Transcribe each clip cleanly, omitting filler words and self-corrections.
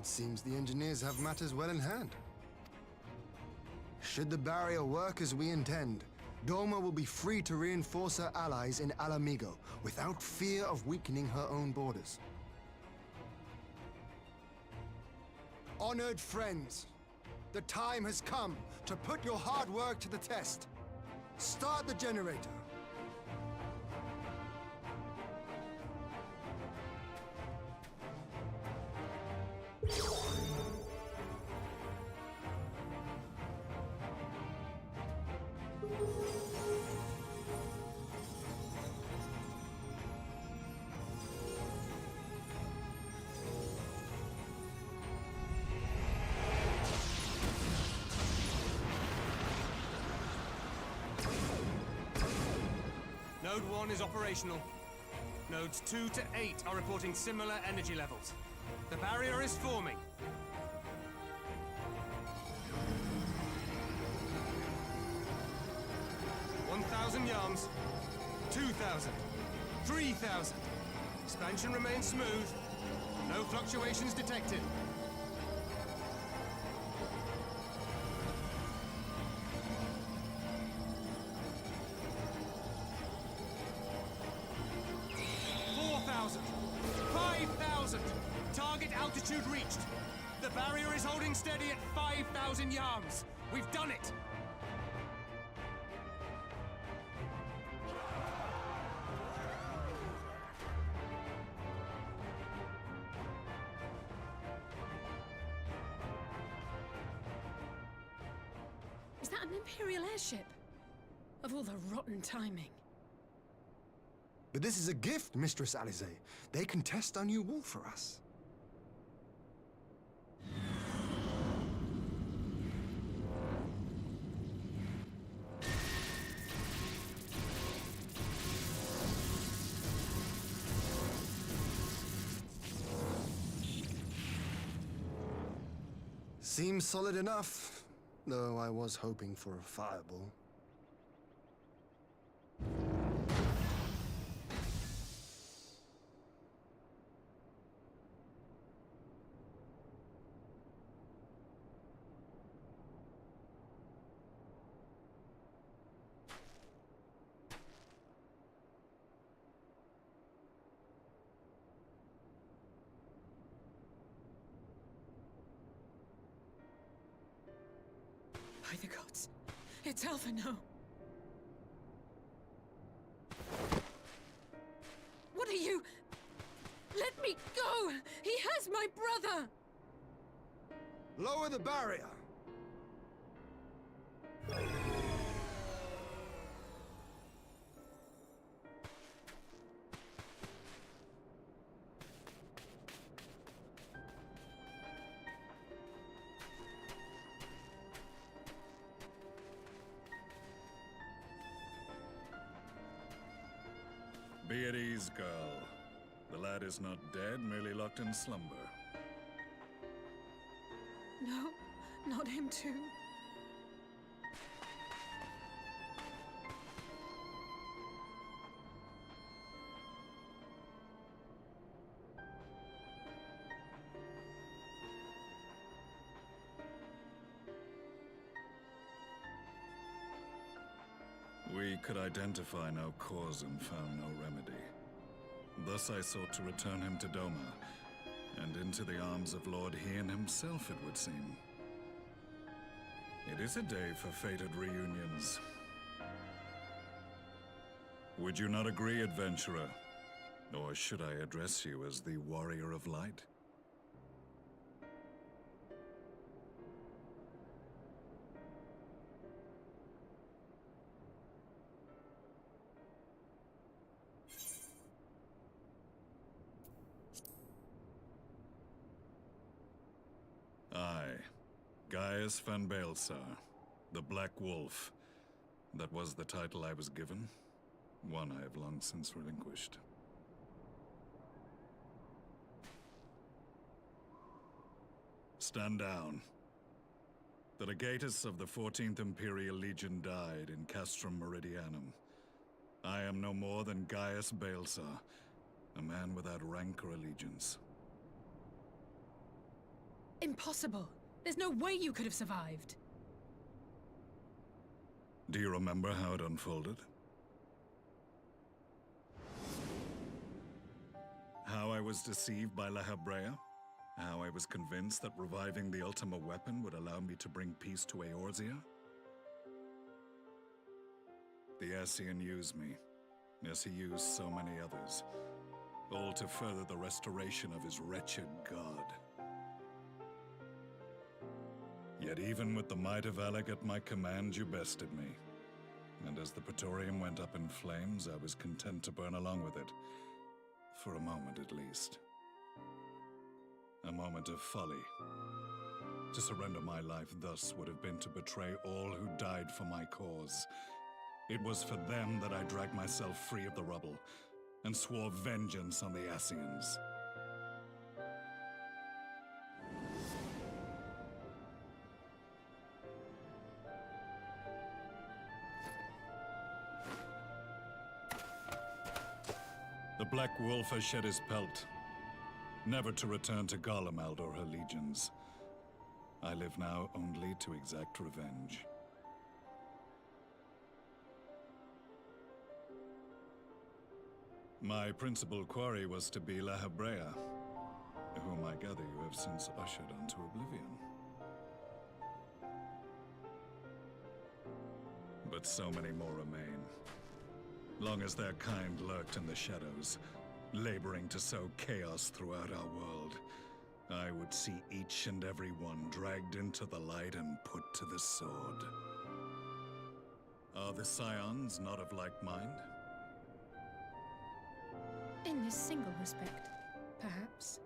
It seems the engineers have matters well in hand. Should the barrier work as we intend, Doma will be free to reinforce her allies in Alamigo without fear of weakening her own borders. Honored friends, the time has come to put your hard work to the test. Start the generator. Node 1 is operational. Nodes 2 to 8 are reporting similar energy levels. The barrier is forming. 1,000 yards. 2,000. 3,000. Expansion remains smooth. No fluctuations detected. 4,000. 5,000. Target altitude reached. The barrier is holding steady at 5,000 yards. We've done it. Is that an Imperial airship? Of all the rotten timing. But this is a gift, Mistress Alize. They can test our new wall for us. Seems solid enough, though I was hoping for a fireball. By the gods, it's Alphino. What are you? Let me go! He has my brother! Lower the barrier! Be at ease, girl. The lad is not dead, merely locked in slumber. No, not him too. We could identify no cause and found no remedy. Thus I sought to return him to Doma, and into the arms of Lord Hien himself, it would seem. It is a day for fated reunions. Would you not agree, adventurer? Or should I address you as the Warrior of Light? Aye, Gaius van Baelsar, the Black Wolf. That was the title I was given, one I have long since relinquished. Stand down. The legatus of the 14th Imperial Legion died in Castrum Meridianum. I am no more than Gaius Baelsar, a man without rank or allegiance. Impossible. There's no way you could have survived. Do you remember how it unfolded? How I was deceived by La Habrea? How I was convinced that reviving the Ultima weapon would allow me to bring peace to Eorzea? The Ascian used me, as he used so many others, all to further the restoration of his wretched god. Yet even with the might of Alec at my command, you bested me. And as the Praetorium went up in flames, I was content to burn along with it. For a moment at least. A moment of folly. To surrender my life thus would have been to betray all who died for my cause. It was for them that I dragged myself free of the rubble, and swore vengeance on the Ascians. The Black Wolf has shed his pelt, never to return to Garlemald or her legions. I live now only to exact revenge. My principal quarry was to be La Habrea, whom I gather you have since ushered onto oblivion. But so many more remain. Long as their kind lurked in the shadows, laboring to sow chaos throughout our world, I would see each and every one dragged into the light and put to the sword. Are the Scions not of like mind? In this single respect, perhaps.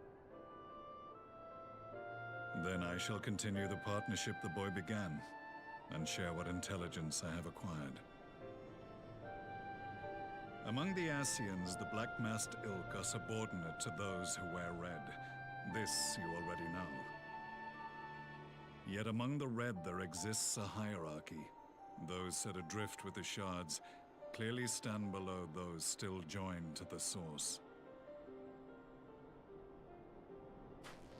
Then I shall continue the partnership the boy began, and share what intelligence I have acquired. Among the Ascians, the Black-Masked Ilk are subordinate to those who wear red. This you already know. Yet among the Red there exists a hierarchy. Those set adrift with the Shards clearly stand below those still joined to the Source.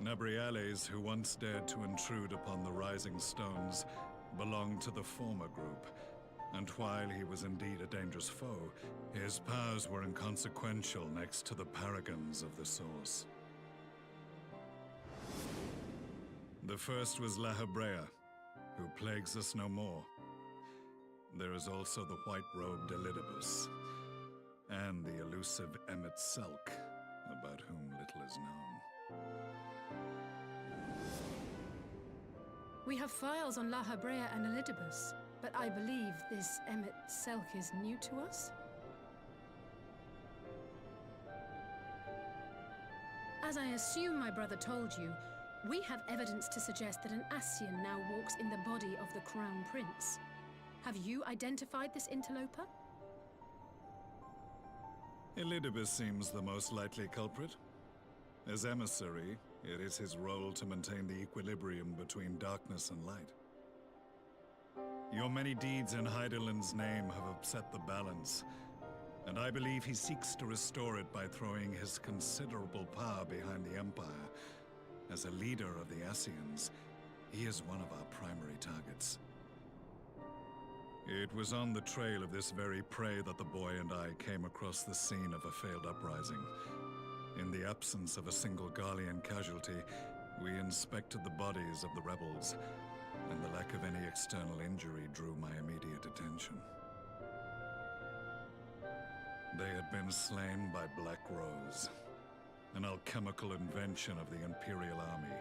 Nabriales, who once dared to intrude upon the Rising Stones, belonged to the former group. And while he was indeed a dangerous foe, his powers were inconsequential next to the paragons of the Source. The first was La Habrea, who plagues us no more. There is also the white-robed Elidibus, and the elusive Emmet Selk, about whom little is known. We have files on La Habrea and Elidibus, but I believe this Emmet Selk is new to us? As I assume my brother told you, we have evidence to suggest that an Ascian now walks in the body of the Crown Prince. Have you identified this interloper? Elidibus seems the most likely culprit. As emissary, it is his role to maintain the equilibrium between darkness and light. Your many deeds in Hydaelyn's name have upset the balance, and I believe he seeks to restore it by throwing his considerable power behind the Empire. As a leader of the Ascians, he is one of our primary targets. It was on the trail of this very prey that the boy and I came across the scene of a failed uprising. In the absence of a single Garlean casualty, we inspected the bodies of the rebels, and the lack of any external injury drew my immediate attention. They had been slain by Black Rose, an alchemical invention of the Imperial Army.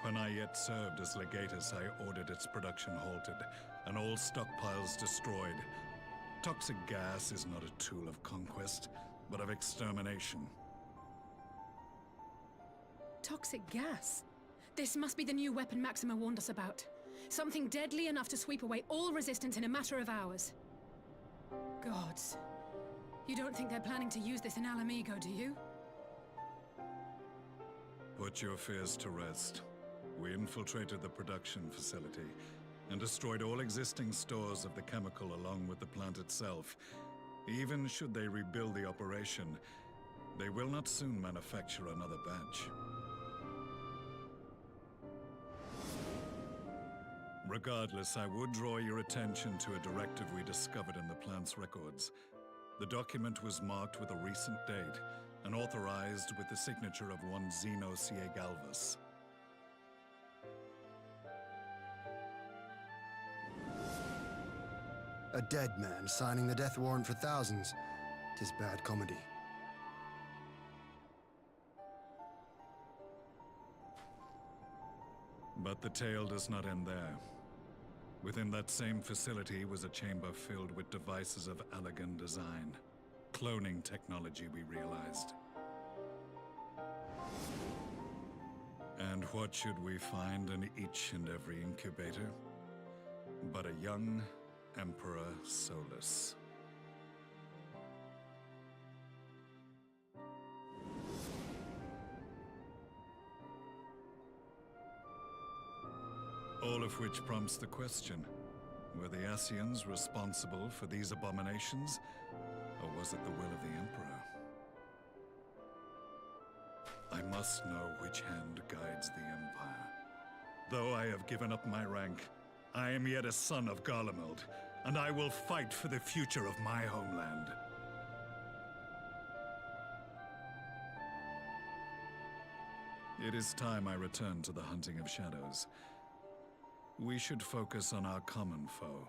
When I yet served as legatus, I ordered its production halted, and all stockpiles destroyed. Toxic gas is not a tool of conquest, but of extermination. Toxic gas? This must be the new weapon Maxima warned us about. Something deadly enough to sweep away all resistance in a matter of hours. Gods. You don't think they're planning to use this in Alamigo, do you? Put your fears to rest. We infiltrated the production facility and destroyed all existing stores of the chemical along with the plant itself. Even should they rebuild the operation, they will not soon manufacture another batch. Regardless, I would draw your attention to a directive we discovered in the plant's records. The document was marked with a recent date and authorized with the signature of one Zeno Galvas. A dead man signing the death warrant for thousands. 'Tis bad comedy. But the tale does not end there. Within that same facility was a chamber filled with devices of elegant design. Cloning technology, we realized. And what should we find in each and every incubator? But a young Emperor Solus. All of which prompts the question, were the Ascians responsible for these abominations, or was it the will of the Emperor? I must know which hand guides the Empire. Though I have given up my rank, I am yet a son of Garlemald, and I will fight for the future of my homeland. It is time I return to the hunting of shadows. We should focus on our common foe.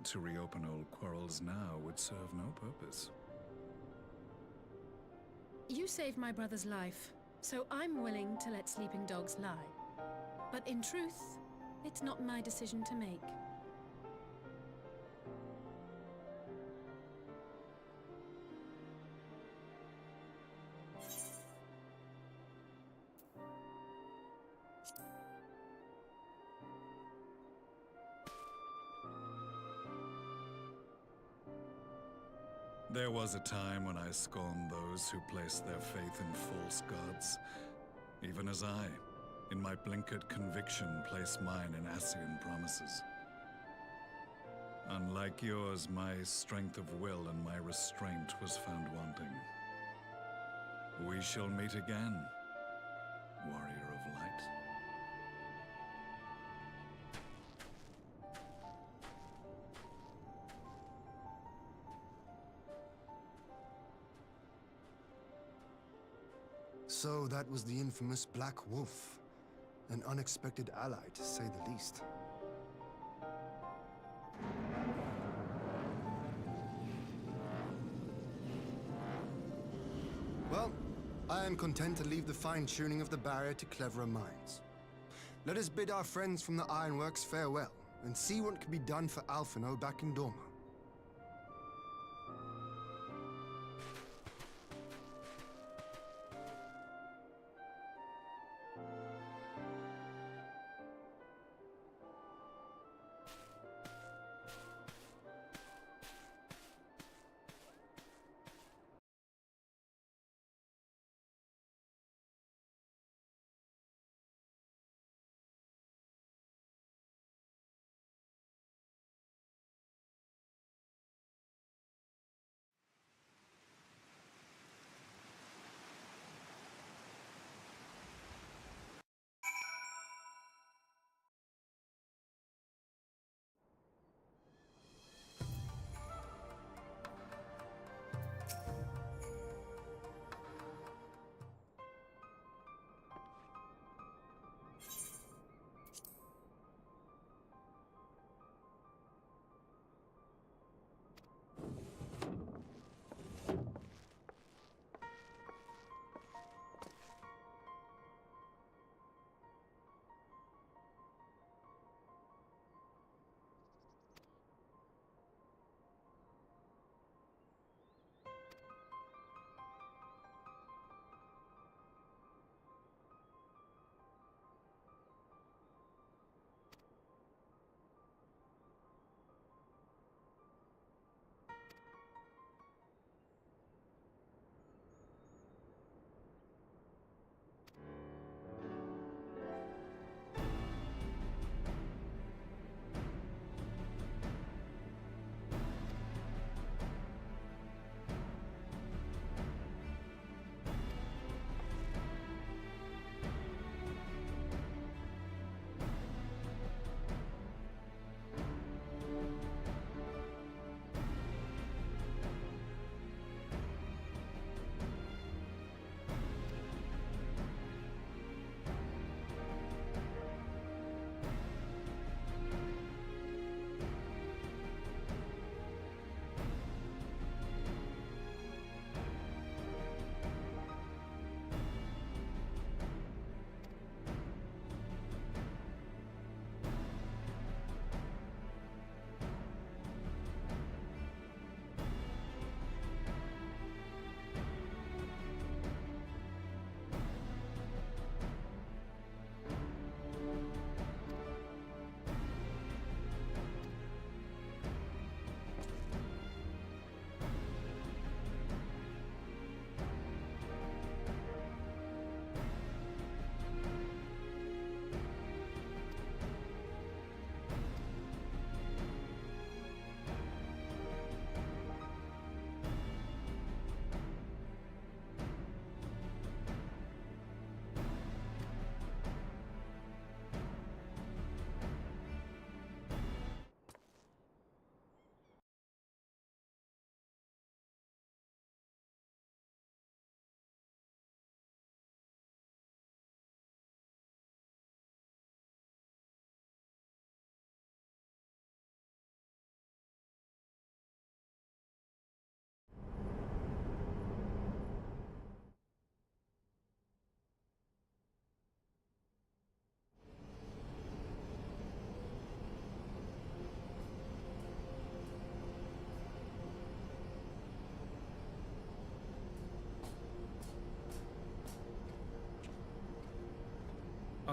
To reopen old quarrels now would serve no purpose. You saved my brother's life, so I'm willing to let sleeping dogs lie. But in truth, it's not my decision to make. There was a time when I scorned those who placed their faith in false gods, even as I, in my blinkered conviction, place mine in Ascian promises. Unlike yours, my strength of will and my restraint was found wanting. We shall meet again, warrior of light. So that was the infamous Black Wolf. An unexpected ally, to say the least. Well, I am content to leave the fine-tuning of the barrier to cleverer minds. Let us bid our friends from the Ironworks farewell, and see what can be done for Alphino back in Dorma.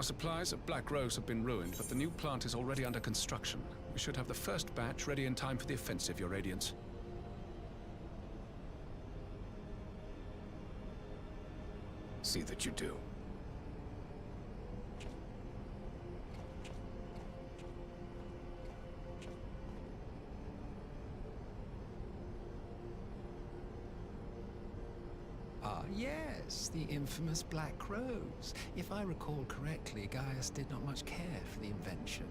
Our supplies at Black Rose have been ruined, but the new plant is already under construction. We should have the first batch ready in time for the offensive, Your Radiance. See that you do. Ah, yes, the infamous Black Rose. If I recall correctly, Gaius did not much care for the invention.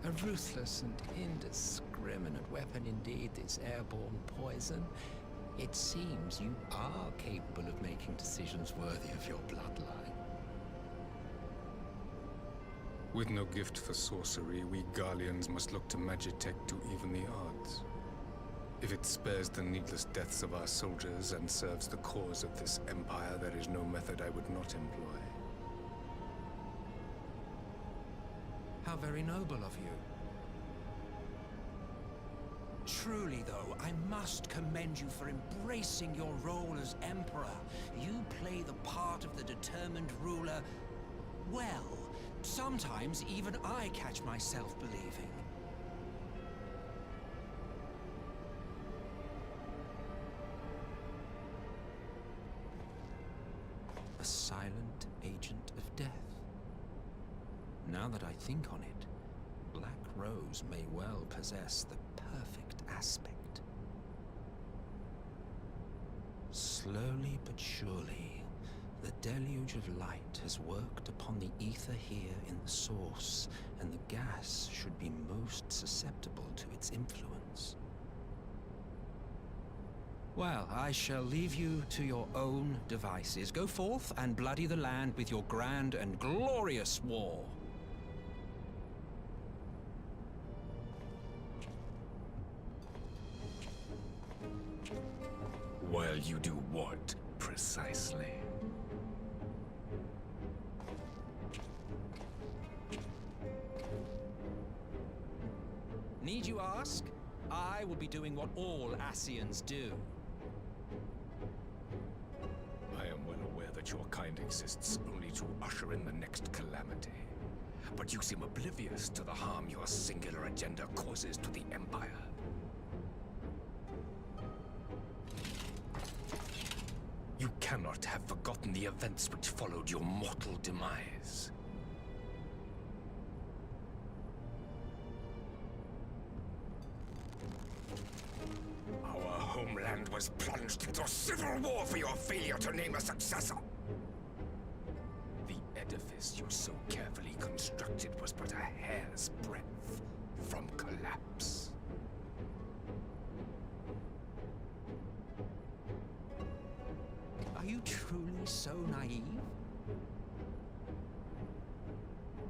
A ruthless and indiscriminate weapon indeed, this airborne poison. It seems you are capable of making decisions worthy of your bloodline. With no gift for sorcery, we Garleans must look to Magitech to even the odds. If it spares the needless deaths of our soldiers and serves the cause of this empire, there is no method I would not employ. How very noble of you. Truly, though, I must commend you for embracing your role as Emperor. You play the part of the determined ruler well. Sometimes even I catch myself believing. A silent agent of death. Now that I think on it, Black Rose may well possess the perfect aspect. Slowly but surely, the deluge of light has worked upon the ether here in the source, and the gas should be most susceptible to its influence. Well, I shall leave you to your own devices. Go forth and bloody the land with your grand and glorious war. While you do what, precisely? Need you ask? I will be doing what all Ascians do. I am well aware that your kind exists only to usher in the next calamity. But you seem oblivious to the harm your singular agenda causes to the Empire. You cannot have forgotten the events which followed your mortal demise. Our homeland was plunged into civil war for your failure to name a successor. The edifice you so carefully constructed was but a hair's breadth from collapse. Are you truly so naive?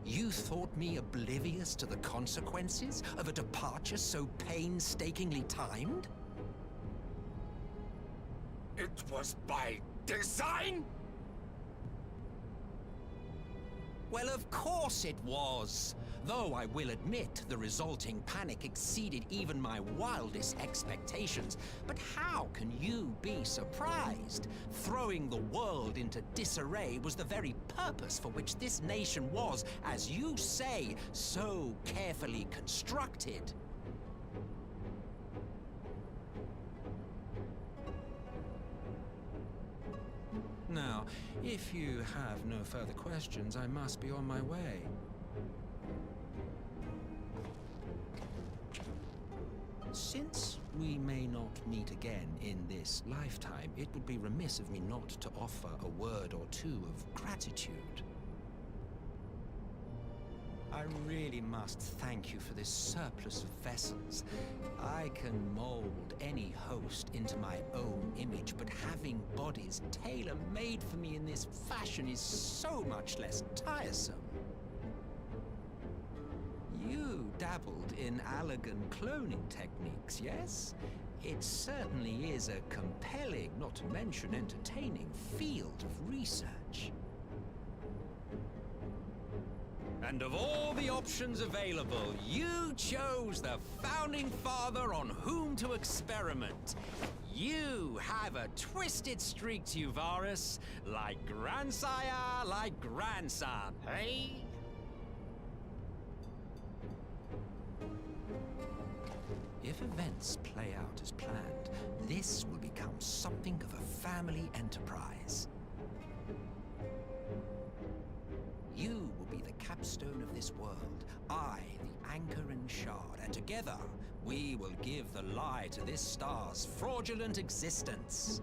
You thought me oblivious to the consequences of a departure so painstakingly timed? It was by design? Well, of course it was. Though I will admit the resulting panic exceeded even my wildest expectations. But how can you be surprised? Throwing the world into disarray was the very purpose for which this nation was, as you say, so carefully constructed. Now, if you have no further questions, I must be on my way. Since we may not meet again in this lifetime, it would be remiss of me not to offer a word or two of gratitude. I really must thank you for this surplus of vessels. I can mold any host into my own image, but having bodies tailor-made for me in this fashion is so much less tiresome. You dabbled in Allagan cloning techniques, yes? It certainly is a compelling, not to mention entertaining, field of research. And of all the options available, you chose the Founding Father on whom to experiment. You have a twisted streak to you, Varus. Like grandsire, like grandson, hey? If events play out as planned, this will become something of a family enterprise. You will be the capstone of this world, I, the anchor and shard, and together we will give the lie to this star's fraudulent existence.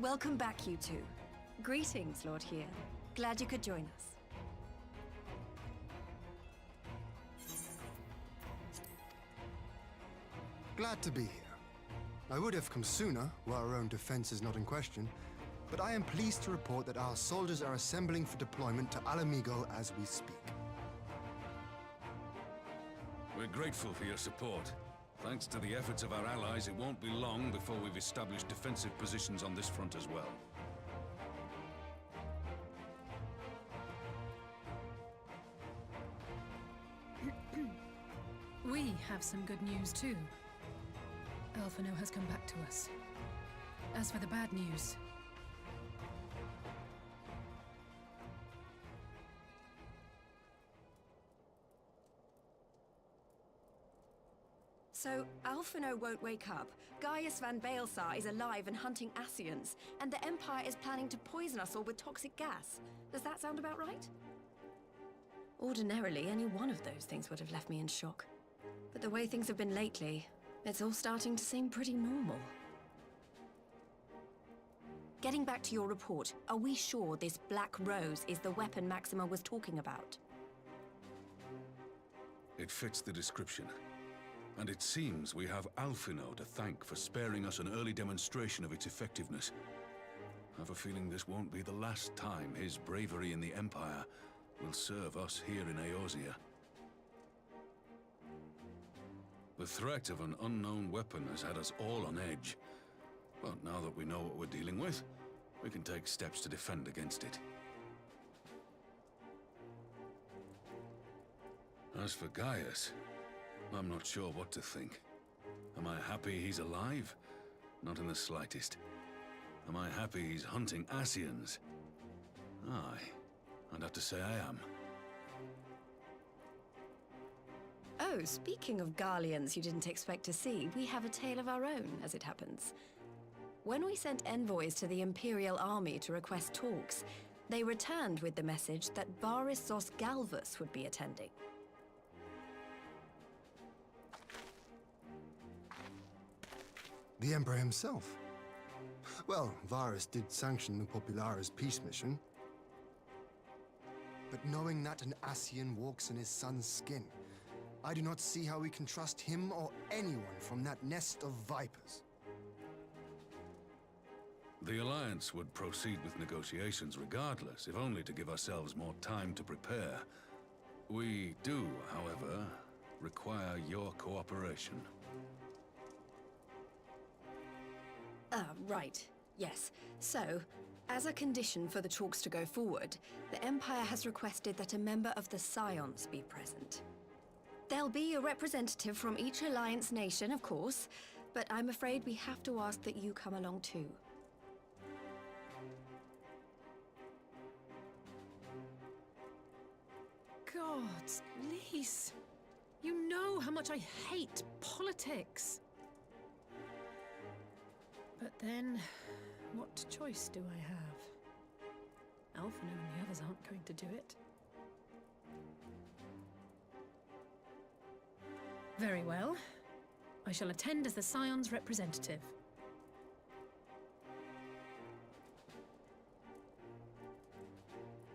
Welcome back, you two. Greetings, Lord Here. Glad you could join us. Glad to be here. I would have come sooner, were our own defense is not in question, but I am pleased to report that our soldiers are assembling for deployment to Alamigo as we speak. We're grateful for your support. Thanks to the efforts of our allies, it won't be long before we've established defensive positions on this front as well. We have some good news too. Alphino has come back to us. As for the bad news, So, Alphino won't wake up, Gaius van Baelsar is alive and hunting Ascians, and the Empire is planning to poison us all with toxic gas. Does that sound about right? Ordinarily, any one of those things would have left me in shock. But the way things have been lately, it's all starting to seem pretty normal. Getting back to your report, are we sure this Black Rose is the weapon Maxima was talking about? It fits the description. And it seems we have Alphino to thank for sparing us an early demonstration of its effectiveness. I have a feeling this won't be the last time his bravery in the Empire will serve us here in Eorzea. The threat of an unknown weapon has had us all on edge. But now that we know what we're dealing with, we can take steps to defend against it. As for Gaius, I'm not sure what to think. Am I happy he's alive? Not in the slightest. Am I happy he's hunting Ascians? Aye, I'd have to say I am. Oh, speaking of Garleans you didn't expect to see, we have a tale of our own, as it happens. When we sent envoys to the Imperial Army to request talks, they returned with the message that Varys Zos Galvus would be attending. The Emperor himself. Well, Varys did sanction the Popularis peace mission. But knowing that an Ascian walks in his son's skin, I do not see how we can trust him or anyone from that nest of vipers. The Alliance would proceed with negotiations regardless, if only to give ourselves more time to prepare. We do, however, require your cooperation. Right. Yes. So, as a condition for the talks to go forward, the Empire has requested that a member of the Scions be present. There'll be a representative from each Alliance nation, of course, but I'm afraid we have to ask that you come along too. gods, Lise, you know how much I hate politics. But then, what choice do I have? Alphino and the others aren't going to do it. Very well. I shall attend as the Scion's representative.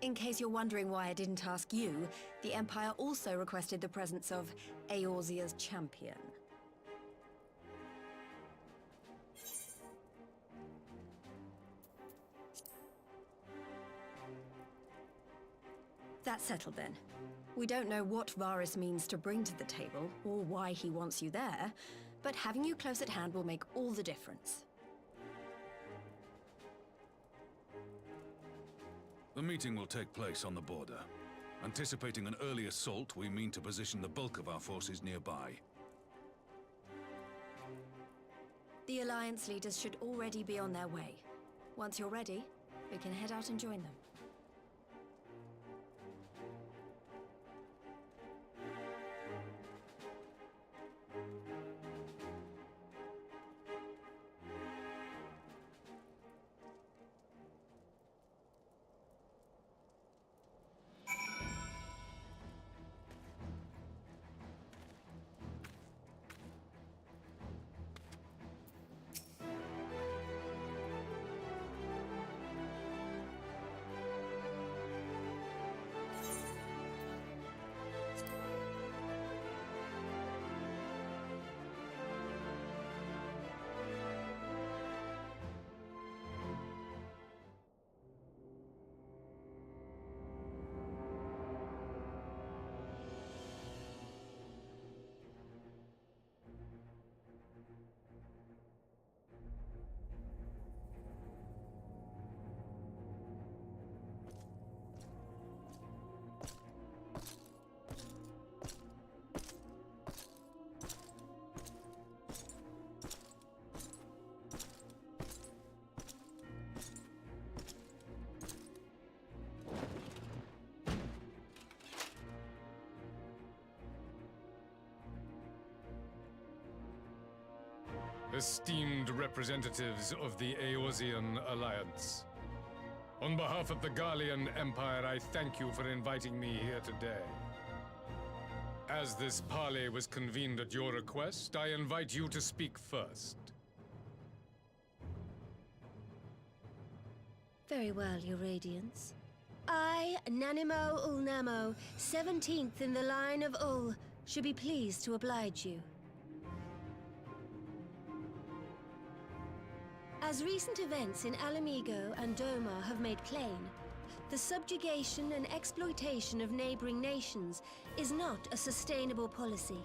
In case you're wondering why I didn't ask you, the Empire also requested the presence of Eorzea's champion. That's settled then. We don't know what Varys means to bring to the table, or why he wants you there, but having you close at hand will make all the difference. The meeting will take place on the border. Anticipating an early assault, we mean to position the bulk of our forces nearby. The Alliance leaders should already be on their way. Once you're ready, we can head out and join them. Esteemed representatives of the Eorzean Alliance. On behalf of the Garlean Empire, I thank you for inviting me here today. As this parley was convened at your request, I invite you to speak first. Very well, Your Radiance. I, Nanimo Ulnamo, 17th in the line of Ul, should be pleased to oblige you. As recent events in Alamigo and Doma have made plain, the subjugation and exploitation of neighboring nations is not a sustainable policy.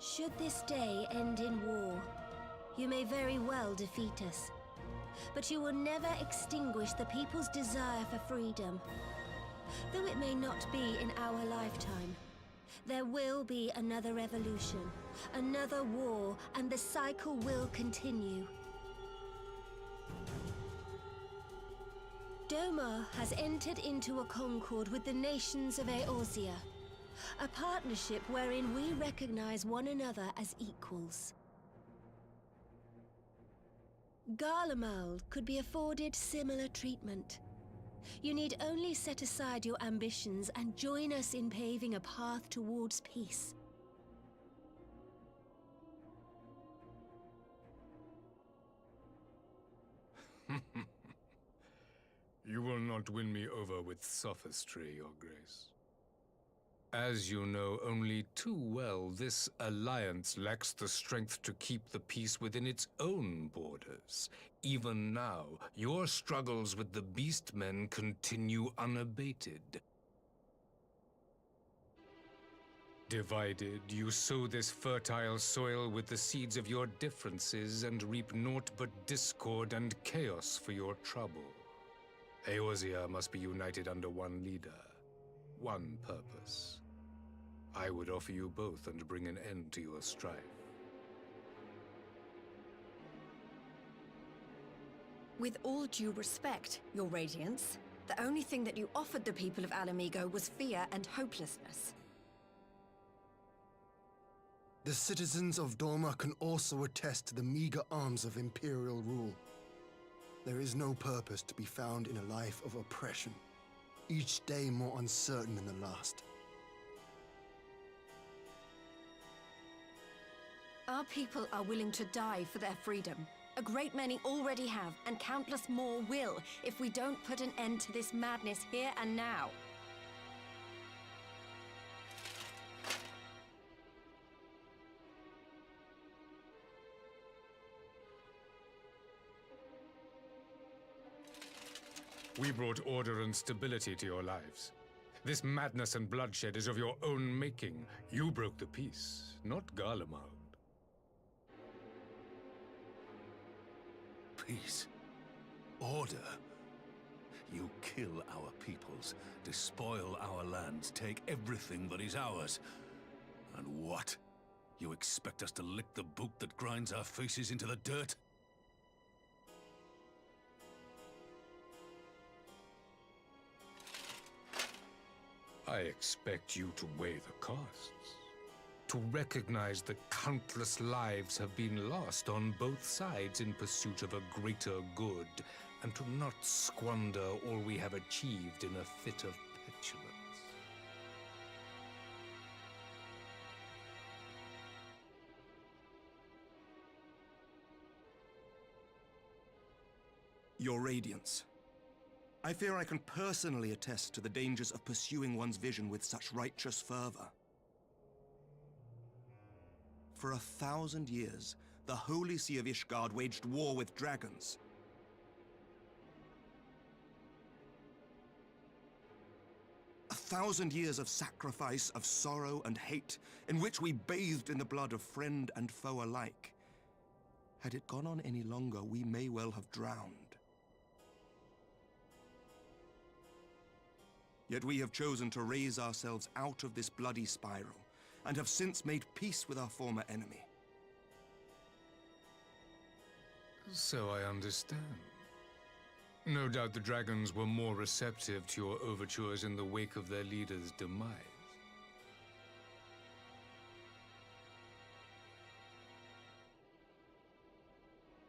Should this day end in war, you may very well defeat us, but you will never extinguish the people's desire for freedom. Though it may not be in our lifetime, there will be another revolution, another war, and the cycle will continue. Doma has entered into a concord with the nations of Eorzea, a partnership wherein we recognize one another as equals. Garlemald could be afforded similar treatment. You need only set aside your ambitions and join us in paving a path towards peace. You will not win me over with sophistry, Your Grace. As you know only too well, this alliance lacks the strength to keep the peace within its own borders. Even now, your struggles with the Beastmen continue unabated. Divided, you sow this fertile soil with the seeds of your differences and reap naught but discord and chaos for your trouble. Eorzea must be united under one leader, one purpose. I would offer you both and bring an end to your strife. With all due respect, Your Radiance, the only thing that you offered the people of Alamigo was fear and hopelessness. The citizens of Doma can also attest to the meager arms of Imperial rule. There is no purpose to be found in a life of oppression, each day more uncertain than the last. Our people are willing to die for their freedom. A great many already have, and countless more will, if we don't put an end to this madness here and now. We brought order and stability to your lives. This madness and bloodshed is of your own making. You broke the peace, not Garlemald. Peace. Order. You kill our peoples, despoil our lands, take everything that is ours. And what? You expect us to lick the boot that grinds our faces into the dirt? I expect you to weigh the costs. To recognize that countless lives have been lost on both sides in pursuit of a greater good, and to not squander all we have achieved in a fit of petulance. Your Radiance. I fear I can personally attest to the dangers of pursuing one's vision with such righteous fervor. For 1,000 years, the Holy See of Ishgard waged war with dragons. A 1,000 years of sacrifice, of sorrow and hate, in which we bathed in the blood of friend and foe alike. Had it gone on any longer, we may well have drowned. Yet we have chosen to raise ourselves out of this bloody spiral, and have since made peace with our former enemy. So I understand. No doubt the dragons were more receptive to your overtures in the wake of their leader's demise.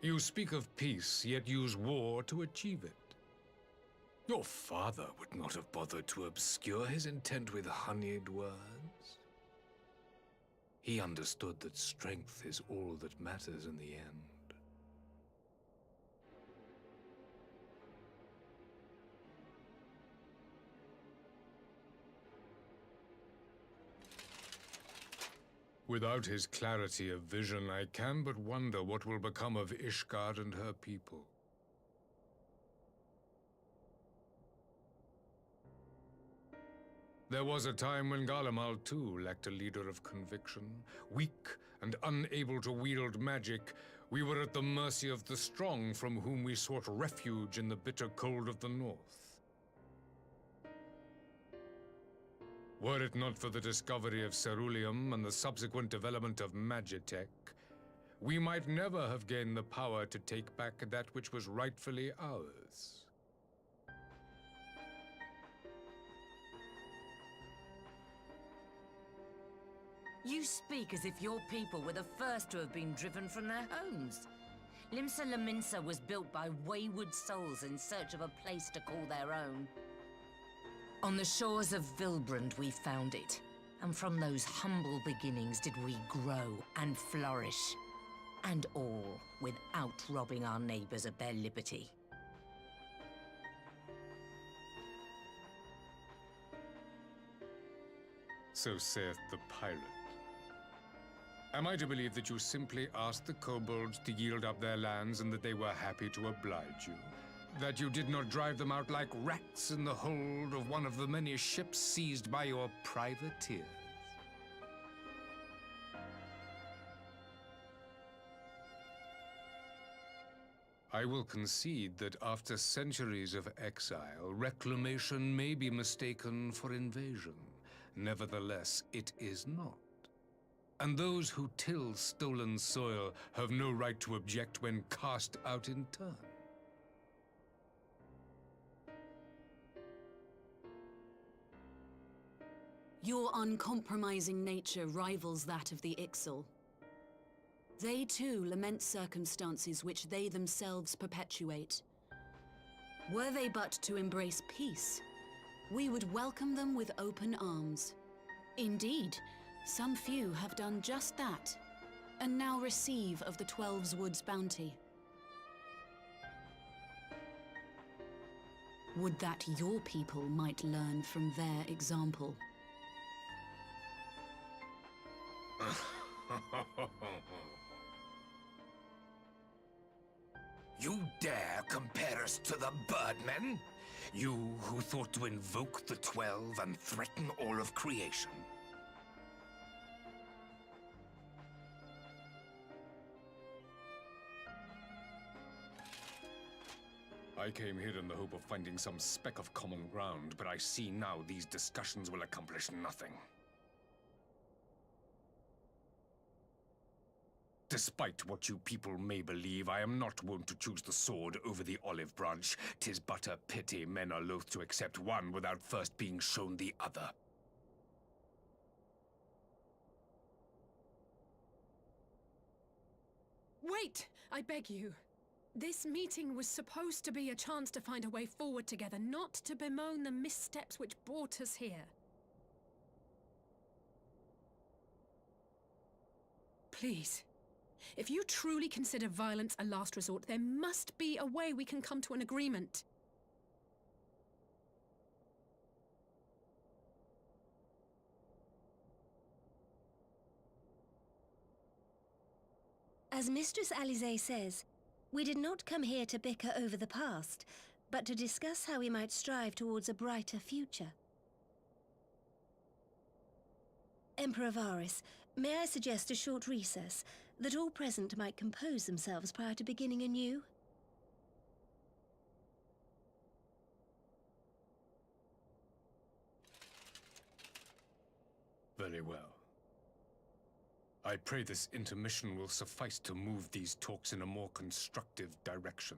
You speak of peace, yet use war to achieve it. Your father would not have bothered to obscure his intent with honeyed words. He understood that strength is all that matters in the end. Without his clarity of vision, I can but wonder what will become of Ishgard and her people. There was a time when Garlemald too lacked a leader of conviction. Weak and unable to wield magic, we were at the mercy of the strong from whom we sought refuge in the bitter cold of the north. Were it not for the discovery of ceruleum and the subsequent development of magitech, we might never have gained the power to take back that which was rightfully ours. You speak as if your people were the first to have been driven from their homes. Limsa Lominsa was built by wayward souls in search of a place to call their own. On the shores of Vilbrand we found it, and from those humble beginnings did we grow and flourish. And all without robbing our neighbors of their liberty. So saith the pirate. Am I to believe that you simply asked the kobolds to yield up their lands and that they were happy to oblige you? That you did not drive them out like rats in the hold of one of the many ships seized by your privateers? I will concede that after centuries of exile, reclamation may be mistaken for invasion. Nevertheless, it is not. And those who till stolen soil have no right to object when cast out in turn. Your uncompromising nature rivals that of the Ixal. They too lament circumstances which they themselves perpetuate. Were they but to embrace peace, we would welcome them with open arms. Indeed, some few have done just that, and now receive of the Twelve's Wood's bounty. Would that your people might learn from their example. You dare compare us to the Birdmen? You who thought to invoke the 12 and threaten all of creation? I came here in the hope of finding some speck of common ground, but I see now these discussions will accomplish nothing. Despite what you people may believe, I am not wont to choose the sword over the olive branch. 'Tis but a pity men are loath to accept one without first being shown the other. Wait! I beg you. This meeting was supposed to be a chance to find a way forward together, not to bemoan the missteps which brought us here. Please. If you truly consider violence a last resort, there must be a way we can come to an agreement. As Mistress Alisaie says, we did not come here to bicker over the past, but to discuss how we might strive towards a brighter future. Emperor Varys, may I suggest a short recess, that all present might compose themselves prior to beginning anew? Very well. I pray this intermission will suffice to move these talks in a more constructive direction.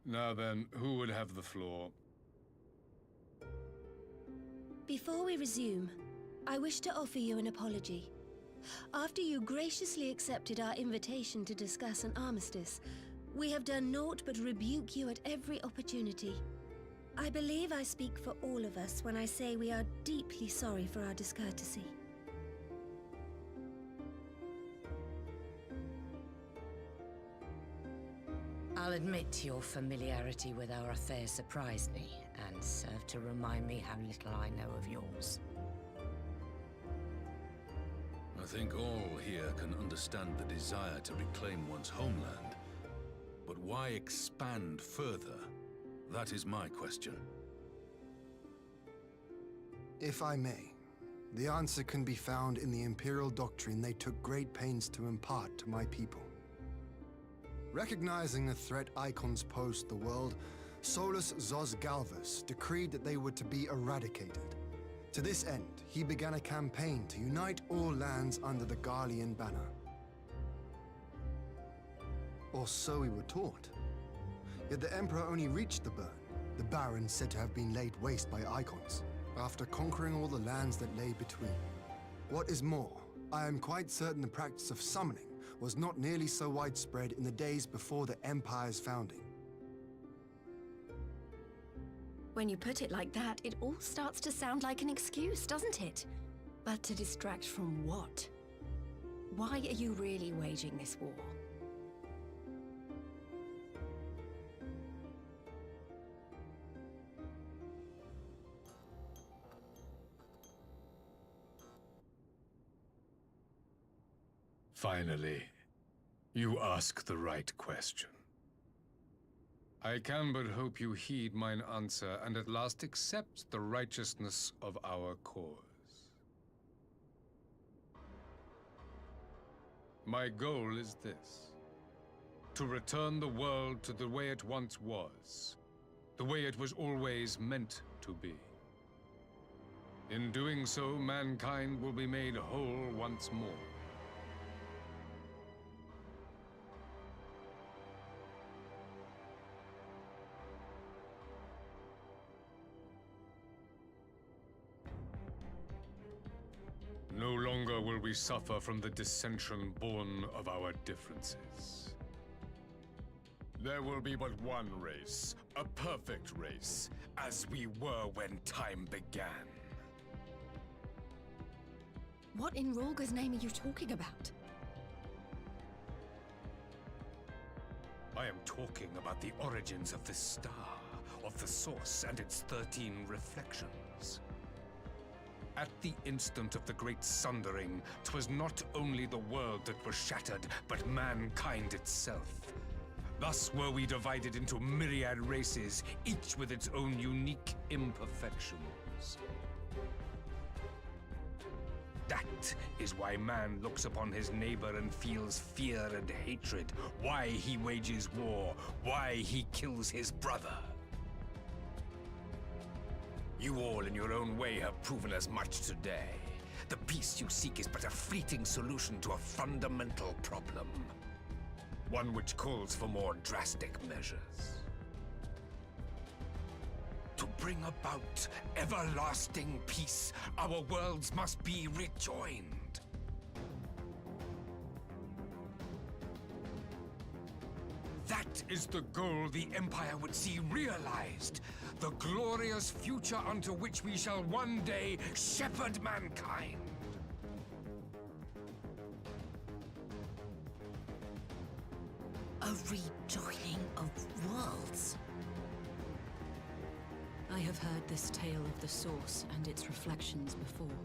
Now then, who would have the floor? Before we resume, I wish to offer you an apology. After you graciously accepted our invitation to discuss an armistice, we have done naught but rebuke you at every opportunity. I believe I speak for all of us when I say we are deeply sorry for our discourtesy. I'll admit your familiarity with our affairs surprised me, and served to remind me how little I know of yours. I think all here can understand the desire to reclaim one's homeland. But why expand further? That is my question. If I may, the answer can be found in the Imperial doctrine they took great pains to impart to my people. Recognizing the threat Icons pose to the world, Solus Zos Galvus decreed that they were to be eradicated. To this end, he began a campaign to unite all lands under the Garlean banner. Or so we were taught. Yet the Emperor only reached the burn, the Baron said to have been laid waste by Icons, after conquering all the lands that lay between. What is more, I am quite certain the practice of summoning was not nearly so widespread in the days before the Empire's founding. When you put it like that, it all starts to sound like an excuse, doesn't it? But to distract from what? Why are you really waging this war? Finally, you ask the right question. I can but hope you heed mine answer and at last accept the righteousness of our cause. My goal is this: to return the world to the way it once was, the way it was always meant to be. In doing so, mankind will be made whole once more. No longer will we suffer from the dissension born of our differences. There will be but one race, a perfect race, as we were when time began. What in Rorga's name are you talking about? I am talking about the origins of this star, of the source and its 13 reflections. At the instant of the Great Sundering, 'twas not only the world that was shattered, but mankind itself. Thus were we divided into myriad races, each with its own unique imperfections. That is why man looks upon his neighbor and feels fear and hatred, why he wages war, why he kills his brother. You all in your own way have proven as much today. The peace you seek is but a fleeting solution to a fundamental problem. One which calls for more drastic measures. To bring about everlasting peace, our worlds must be rejoined. That is the goal the Empire would see realized. The glorious future unto which we shall one day shepherd mankind. A rejoining of worlds. I have heard this tale of the Source and its reflections before.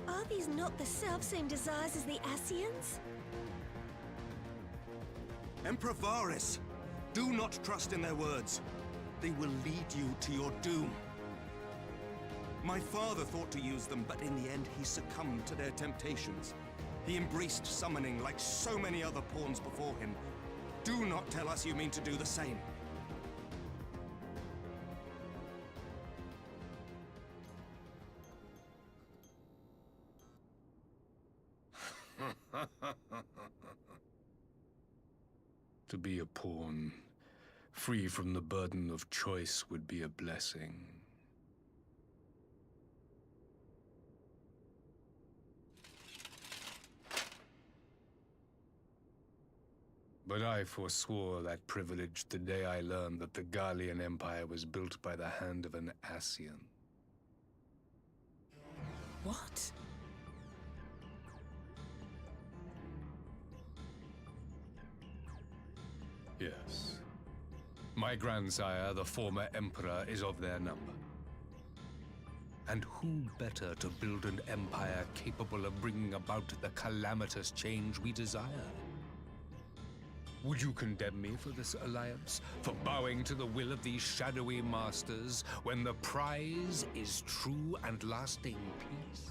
Are these not the selfsame desires as the Ascians? Emperor Varys, do not trust in their words. They will lead you to your doom. My father thought to use them, but in the end he succumbed to their temptations. He embraced summoning like so many other pawns before him. Do not tell us you mean to do the same. To be a pawn, free from the burden of choice, would be a blessing. But I forswore that privilege the day I learned that the Garlean Empire was built by the hand of an Ascian. What? Yes. My grandsire, the former Emperor, is of their number. And who better to build an empire capable of bringing about the calamitous change we desire? Would you condemn me for this alliance? For bowing to the will of these shadowy masters, when the prize is true and lasting peace?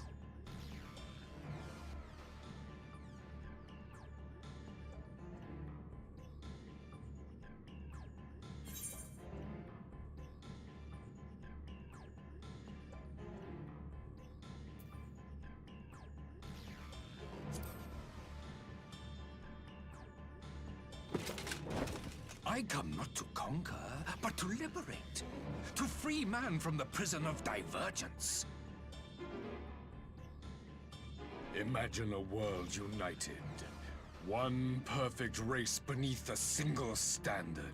I come not to conquer, but to liberate. To free man from the prison of divergence. Imagine a world united. One perfect race beneath a single standard.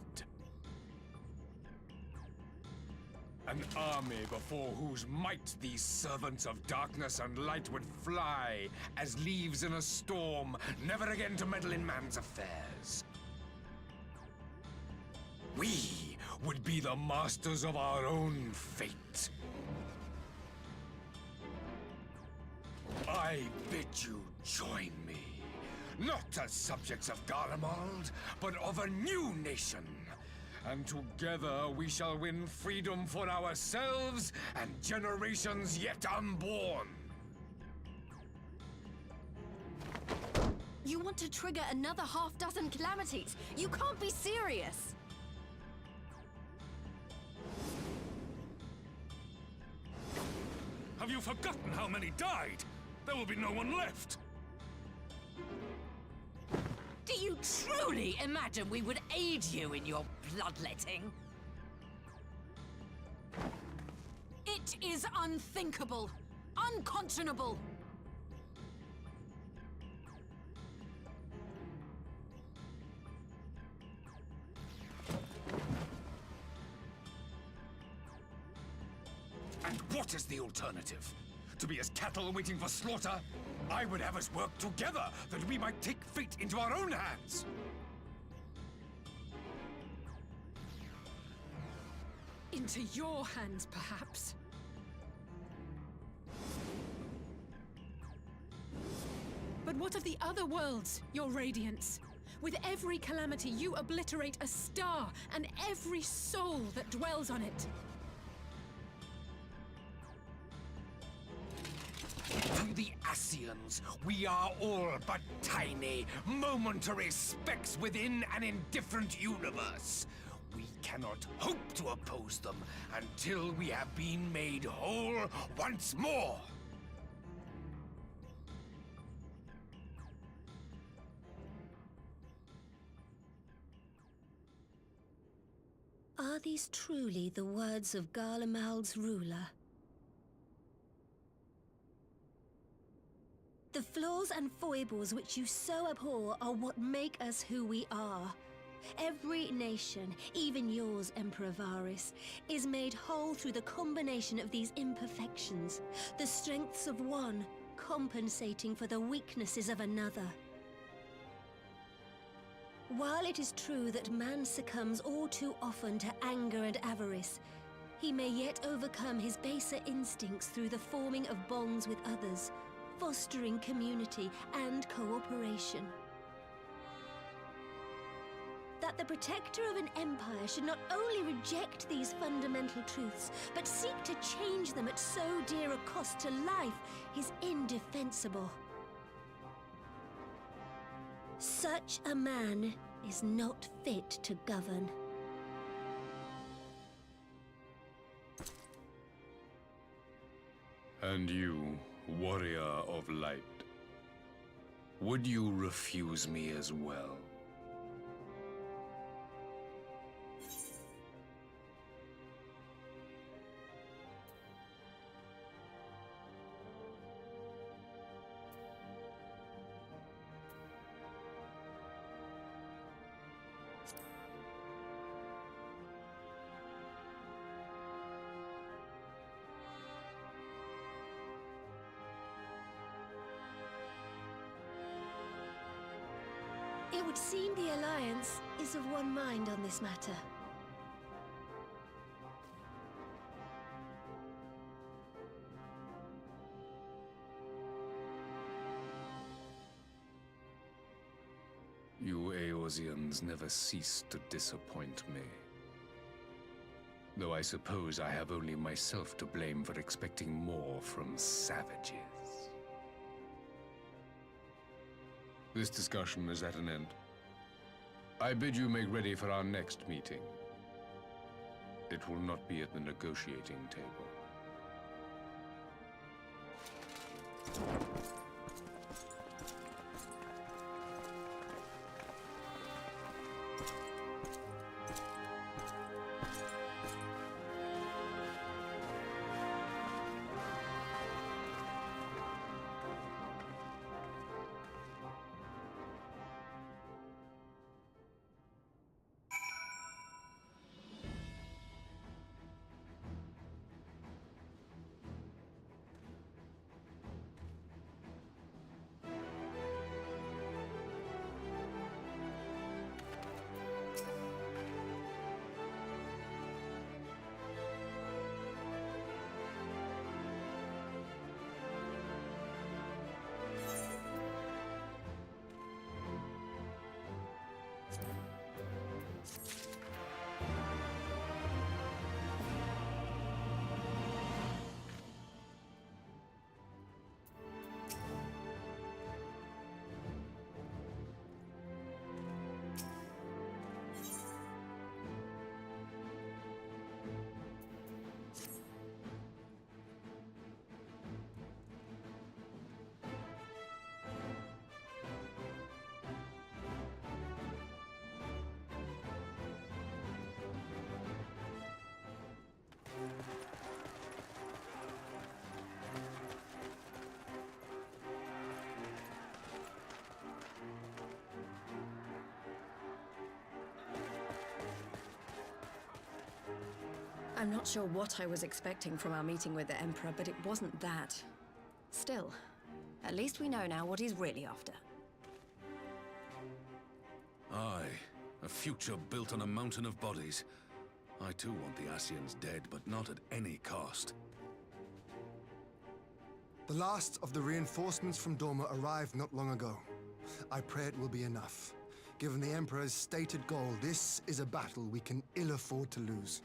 An army before whose might these servants of darkness and light would fly as leaves in a storm, never again to meddle in man's affairs. We would be the masters of our own fate. I bid you join me, not as subjects of Garlemald, but of a new nation. And together we shall win freedom for ourselves and generations yet unborn. You want to trigger another half-dozen calamities? You can't be serious! Have you forgotten how many died? There will be no one left! Do you truly imagine we would aid you in your bloodletting? It is unthinkable! Unconscionable! And what is the alternative? To be as cattle waiting for slaughter? I would have us work together, that we might take fate into our own hands! Into your hands, perhaps. But what of the other worlds, your radiance? With every calamity, you obliterate a star and every soul that dwells on it. To the Ascians, we are all but tiny, momentary specks within an indifferent universe. We cannot hope to oppose them until we have been made whole once more. Are these truly the words of Garlemald's ruler? The flaws and foibles which you so abhor are what make us who we are. Every nation, even yours, Emperor Varys, is made whole through the combination of these imperfections, the strengths of one compensating for the weaknesses of another. While it is true that man succumbs all too often to anger and avarice, he may yet overcome his baser instincts through the forming of bonds with others, fostering community and cooperation. That the protector of an empire should not only reject these fundamental truths, but seek to change them at so dear a cost to life is indefensible. Such a man is not fit to govern. And you, warrior of light, would you refuse me as well? would seem the Alliance is of one mind on this matter. You Eorzeans never cease to disappoint me. Though I suppose I have only myself to blame for expecting more from savages. This discussion is at an end. I bid you make ready for our next meeting. It will not be at the negotiating table. I'm not sure what I was expecting from our meeting with the Emperor, but it wasn't that. Still, at least we know now what he's really after. Aye, a future built on a mountain of bodies. I too want the Ascians dead, but not at any cost. The last of the reinforcements from Dorma arrived not long ago. I pray it will be enough. Given the Emperor's stated goal, this is a battle we can ill afford to lose.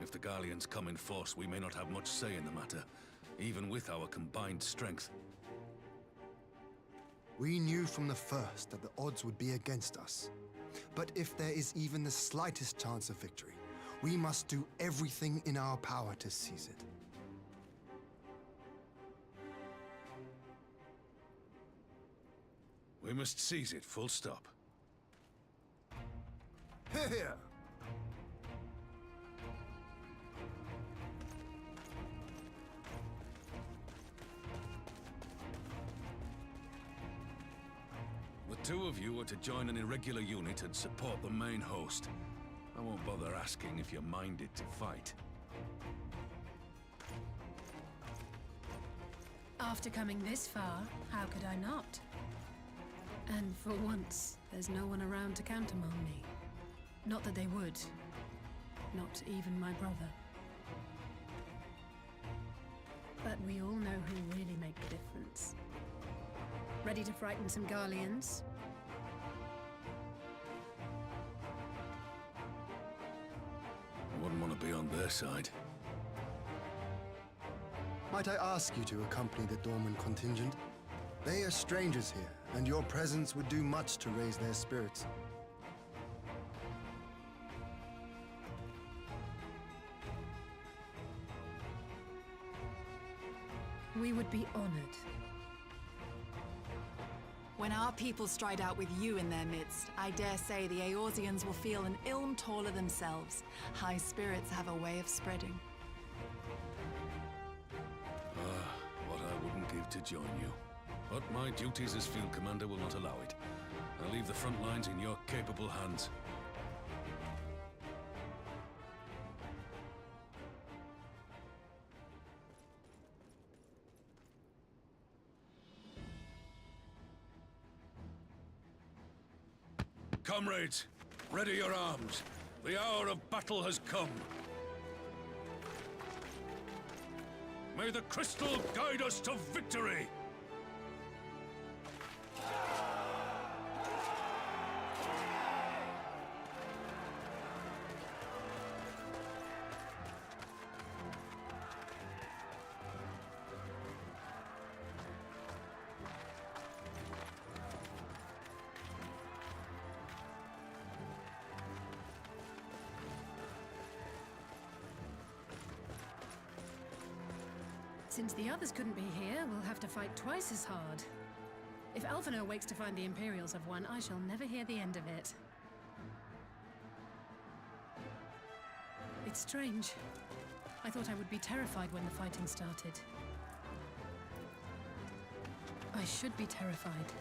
If the Gallians come in force, we may not have much say in the matter, even with our combined strength. We knew from the first that the odds would be against us. But if there is even the slightest chance of victory, we must do everything in our power to seize it. We must seize it, full stop. Here! The two of you are to join an irregular unit and support the main host. I won't bother asking if you're minded to fight. After coming this far, how could I not? And for once, there's no one around to countermand me. Not that they would. Not even my brother. But we all know who really make the difference. Ready to frighten some Garleans? I wouldn't want to be on their side. Might I ask you to accompany the Dorman contingent? They are strangers here, and your presence would do much to raise their spirits. We would be honored. When our people stride out with you in their midst, I dare say the Eorzeans will feel an ilm taller themselves. High spirits have a way of spreading. What I wouldn't give to join you. But my duties as field commander will not allow it. I'll leave the front lines in your capable hands. comrades. Ready your arms. The hour of battle has come. May the crystal guide us to victory! Since the others couldn't be here, we'll have to fight twice as hard. If Alphinaud wakes to find the Imperials have won, I shall never hear the end of it. It's strange. I thought I would be terrified when the fighting started. I should be terrified.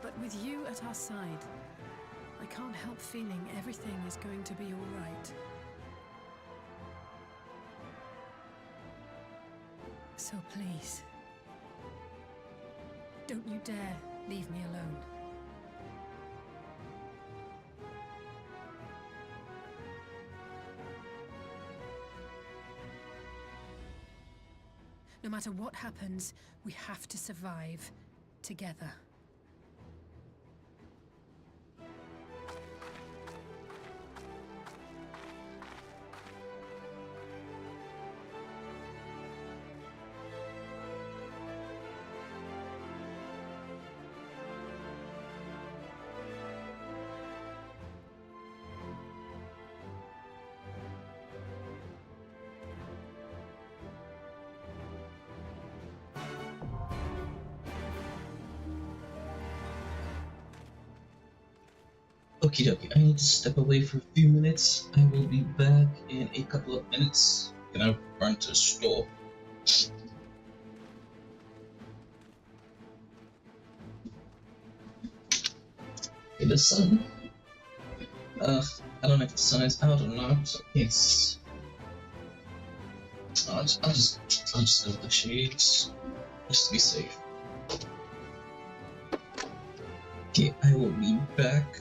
But with you at our side, I can't help feeling everything is going to be all right. So please, don't you dare leave me alone. No matter what happens, we have to survive together. Okie dokie, I need to step away for a few minutes. I will be back in a couple of minutes. Gonna run to the store. Okay, the sun. I don't know if the sun is out or not, so it's. I'll just go with the shades, just to be safe. Okay, I will be back.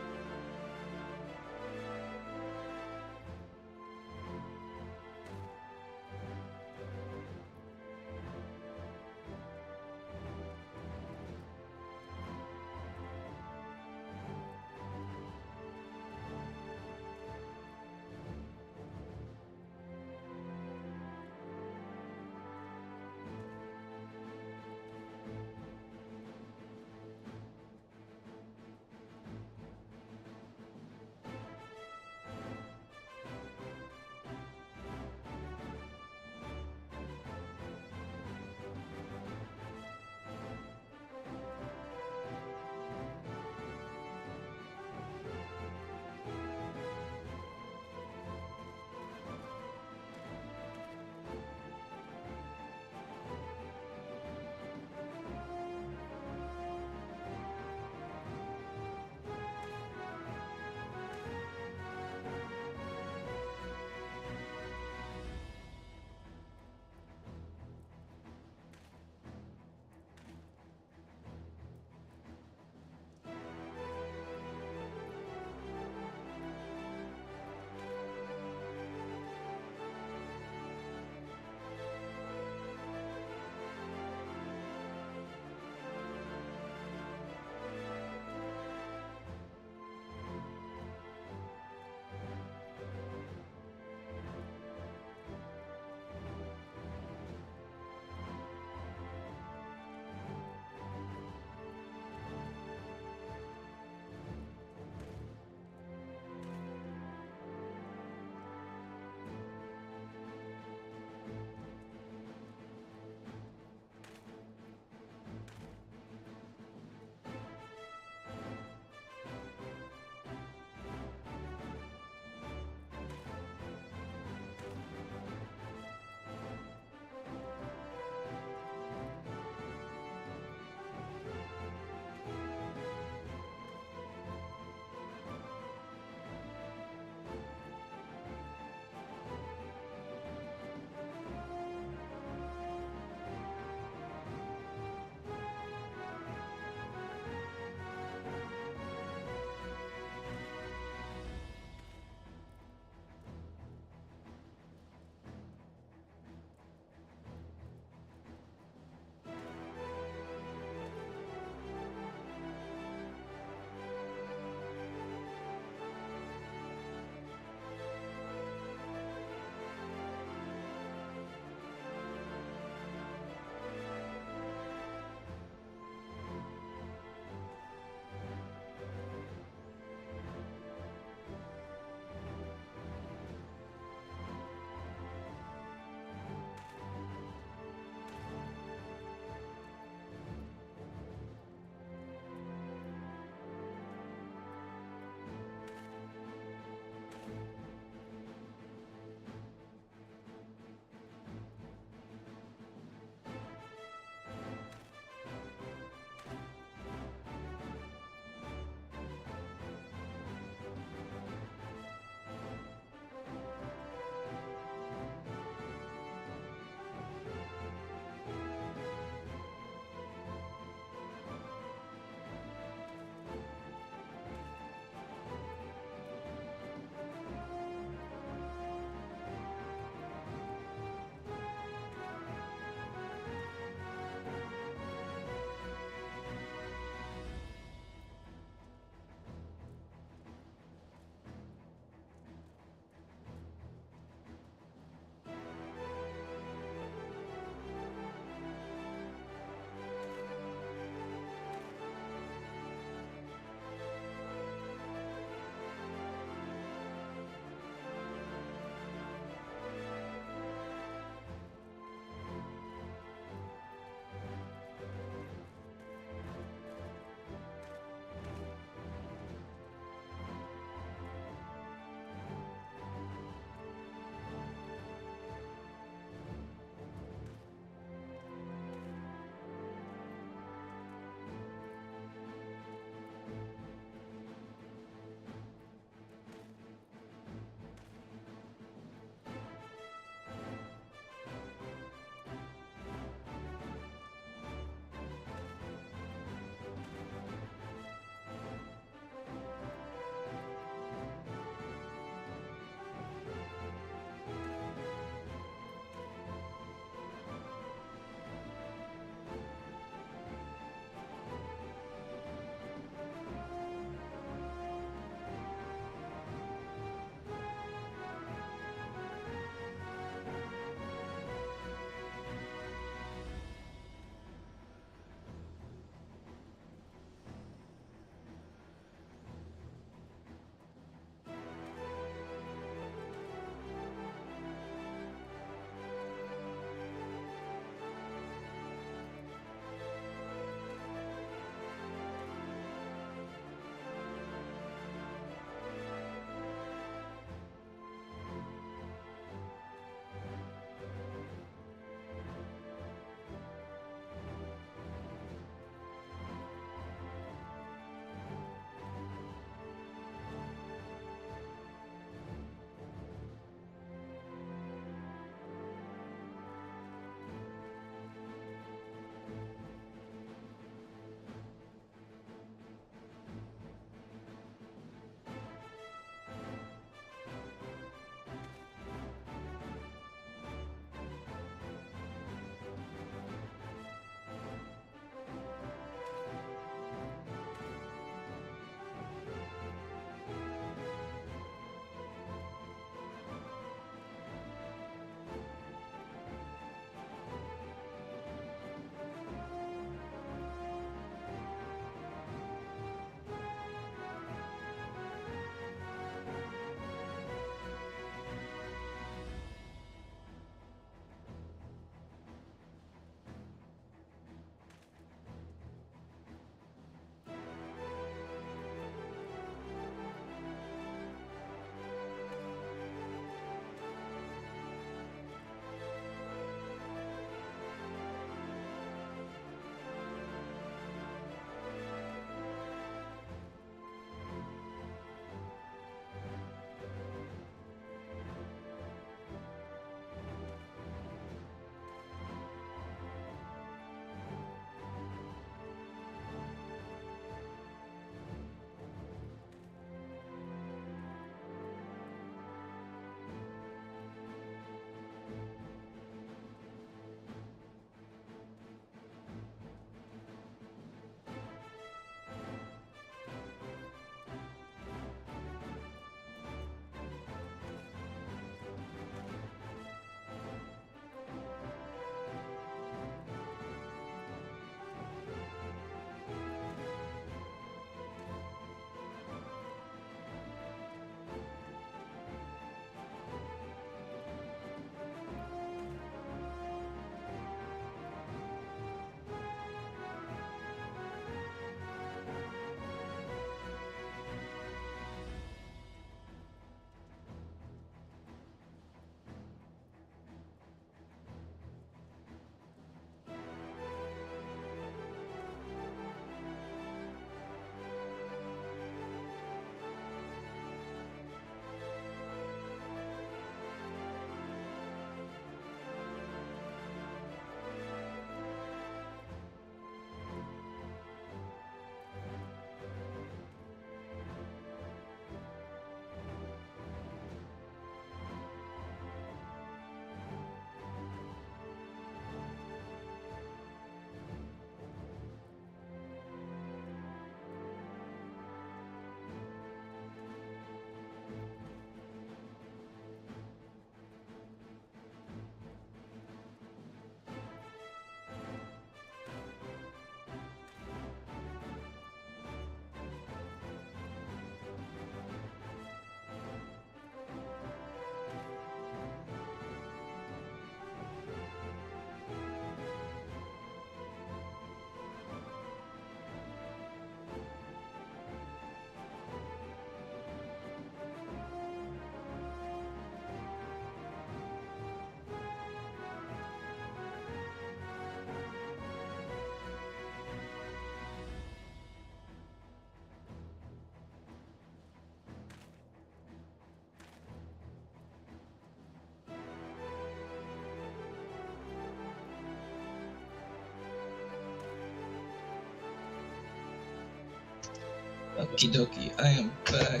Okie dokie, I am back.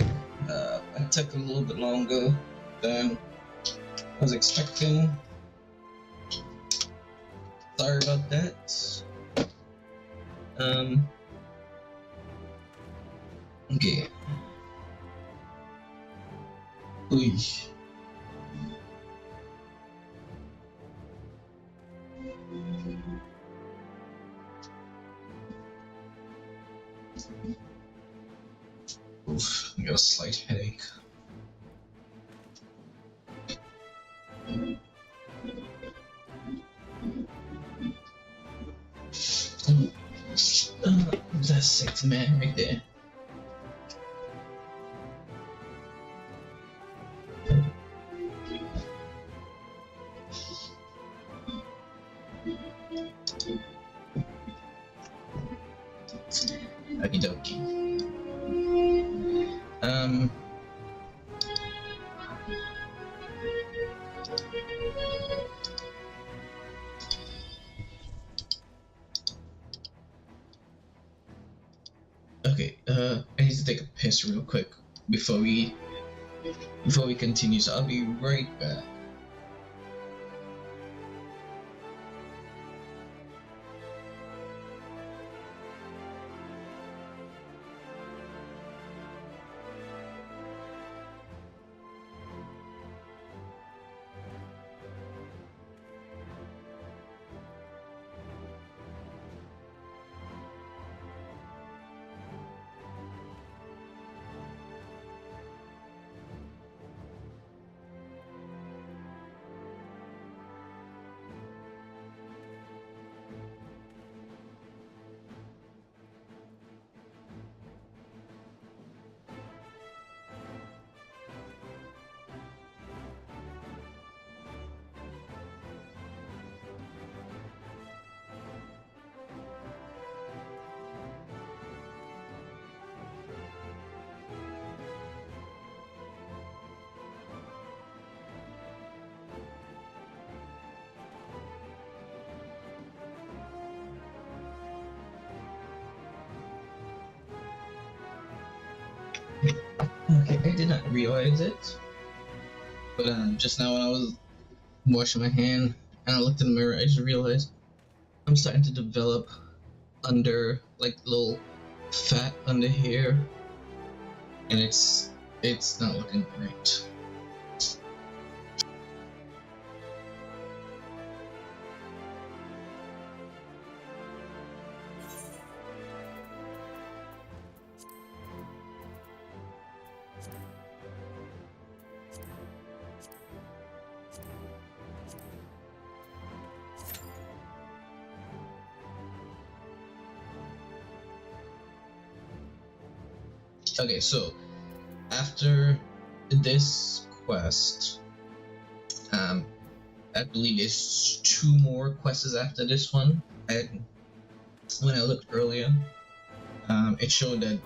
It took a little bit longer than I was expecting. Sorry about that. Okay. Ooh. Oof, I got a slight headache. That's 6 man right there. Okie dokie. Okay, I need to take a piss real quick before we continue, so I'll be right back. Okay, I did not realize it, but just now when I was washing my hand and I looked in the mirror, I just realized I'm starting to develop under, like, little fat under here, and it's not looking great. Okay, so after this quest, I believe there's 2 more quests after this one. When I looked earlier, it showed that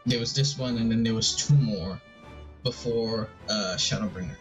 there was this one and then there was 2 more before Shadowbringer.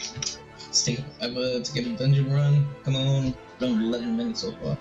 Let's take ever to get a dungeon run. Come on, done 11 minutes so far.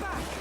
back!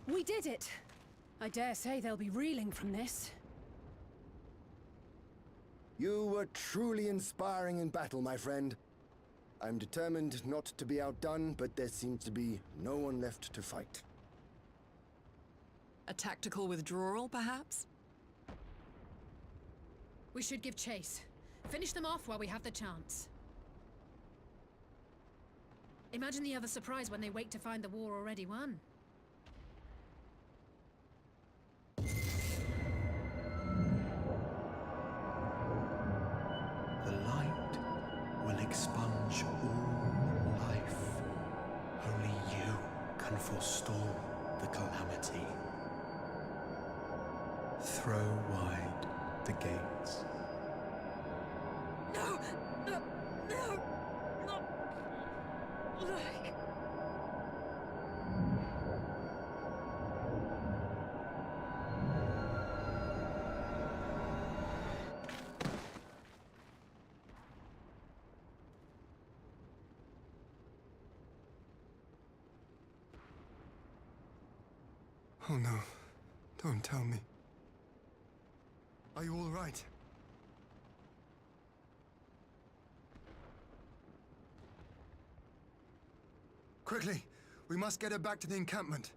We did it! I dare say they'll be reeling from this. You were truly inspiring in battle, my friend. I'm determined not to be outdone, but there seems to be no one left to fight. A tactical withdrawal, perhaps? We should give chase. Finish them off while we have the chance. Imagine the other surprise when they wake to find the war already won. The light will expunge all life. Only you can forestall the calamity. Throw wide the gates. No! No! No! No! Oh no. Don't tell me. Are you all right? Quickly! We must get her back to the encampment.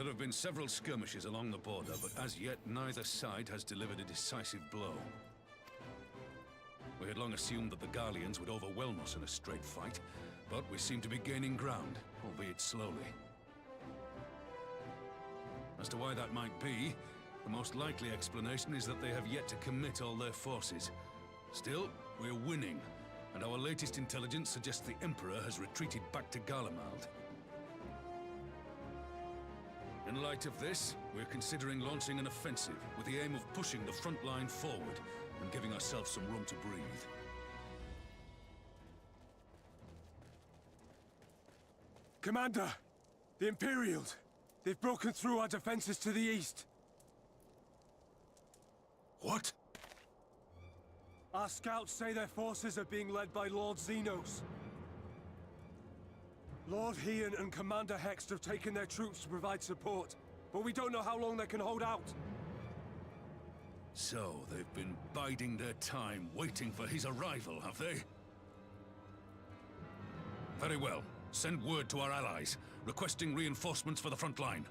There have been several skirmishes along the border, but as yet neither side has delivered a decisive blow. We had long assumed that the Garleans would overwhelm us in a straight fight, but we seem to be gaining ground, albeit slowly. As to why that might be, the most likely explanation is that they have yet to commit all their forces. Still, we're winning, and our latest intelligence suggests the Emperor has retreated back to Garlemald. In light of this, we're considering launching an offensive with the aim of pushing the front line forward and giving ourselves some room to breathe. Commander! The Imperials! They've broken through our defenses to the east! What? Our scouts say their forces are being led by Lord Xenos. Lord Heian and Commander Hext have taken their troops to provide support, but we don't know how long they can hold out. So, they've been biding their time, waiting for his arrival, have they? Very well. Send word to our allies, requesting reinforcements for the front line.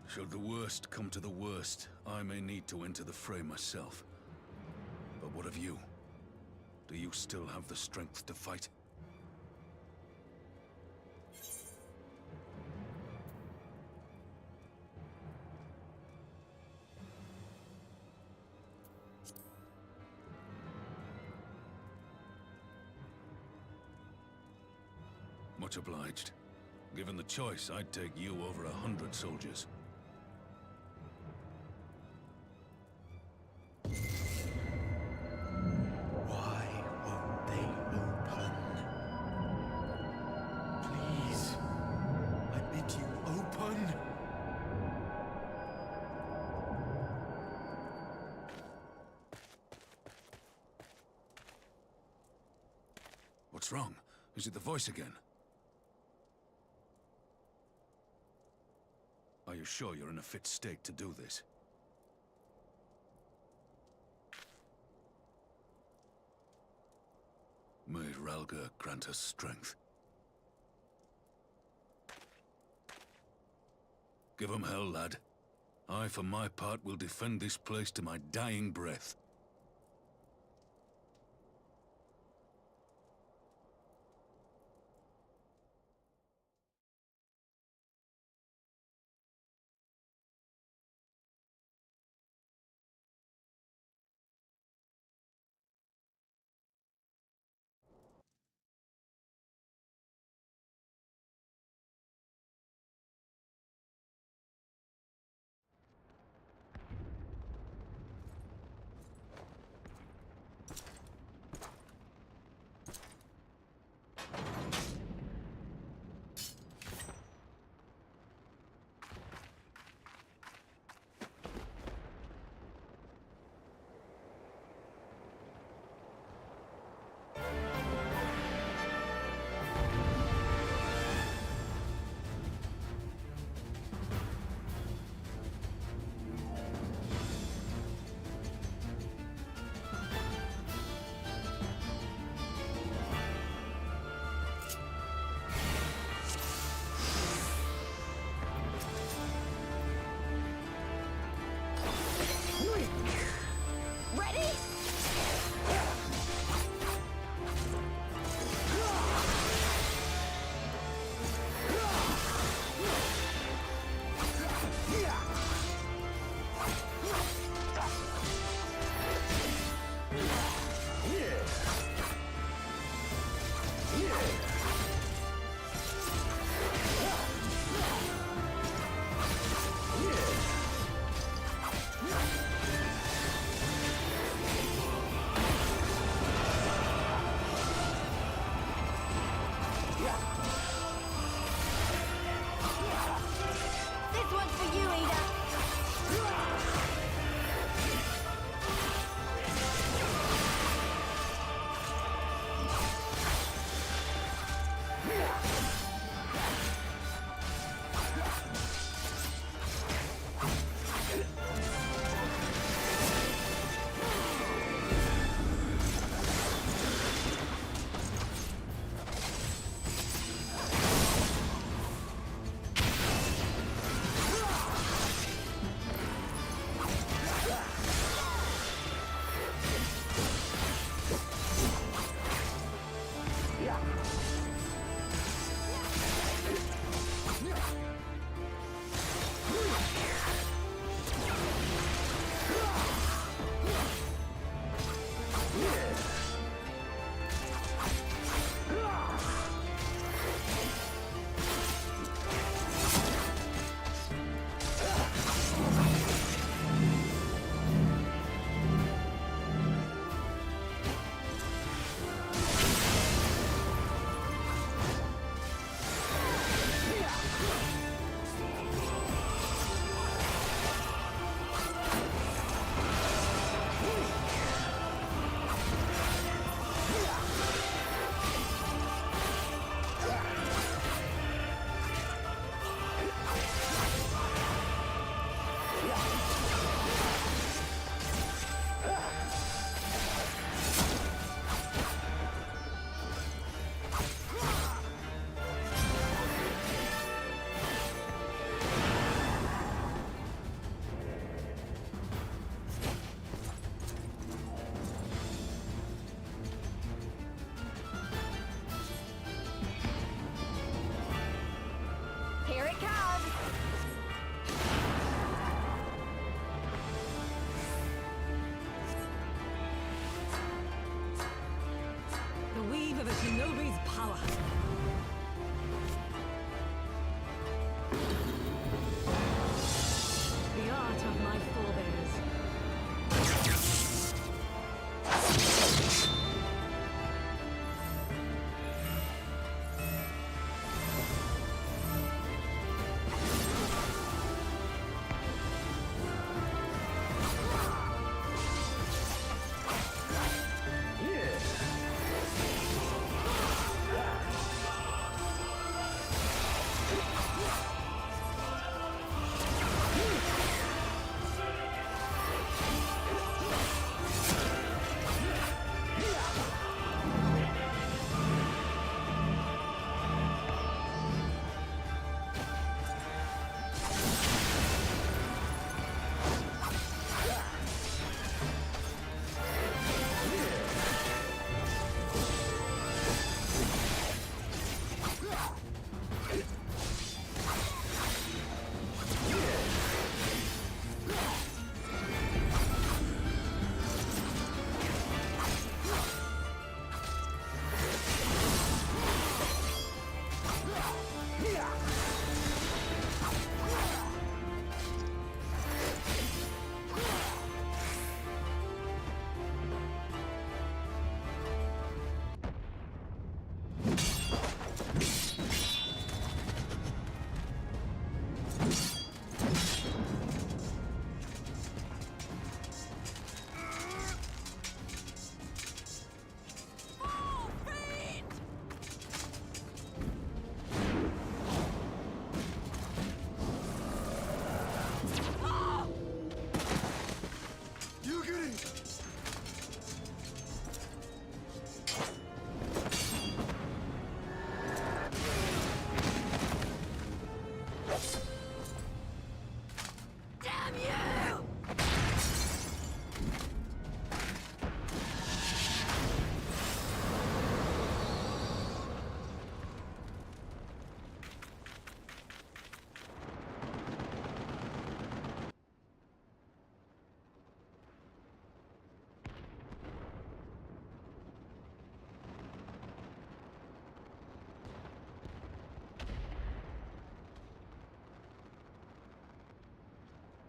Should the worst come to the worst, I may need to enter the fray myself. But what of you? Do you still have the strength to fight? Much obliged. Given the choice, I'd take you over 100 soldiers. Why won't they open? Please, I bid you open. What's wrong? Is it the voice again? Are you sure you're in a fit state to do this? May Ralga grant us strength. Give 'em hell, lad. I, for my part, will defend this place to my dying breath.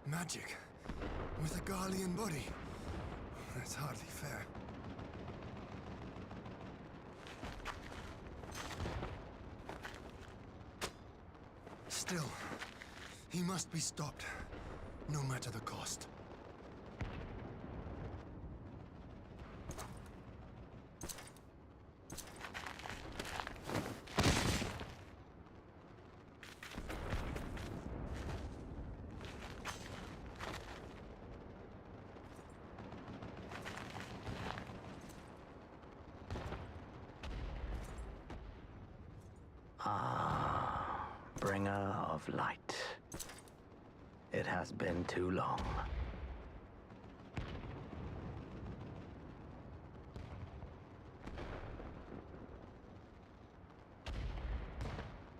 Magic? With a Garlean body? That's hardly fair. Still, he must be stopped, no matter the cost. Bringer of light. It has been too long.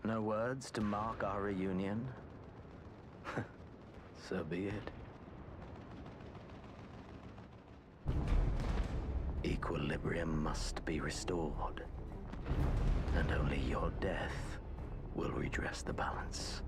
No words to mark our reunion? So be it. Equilibrium must be restored, and only your death will redress the balance.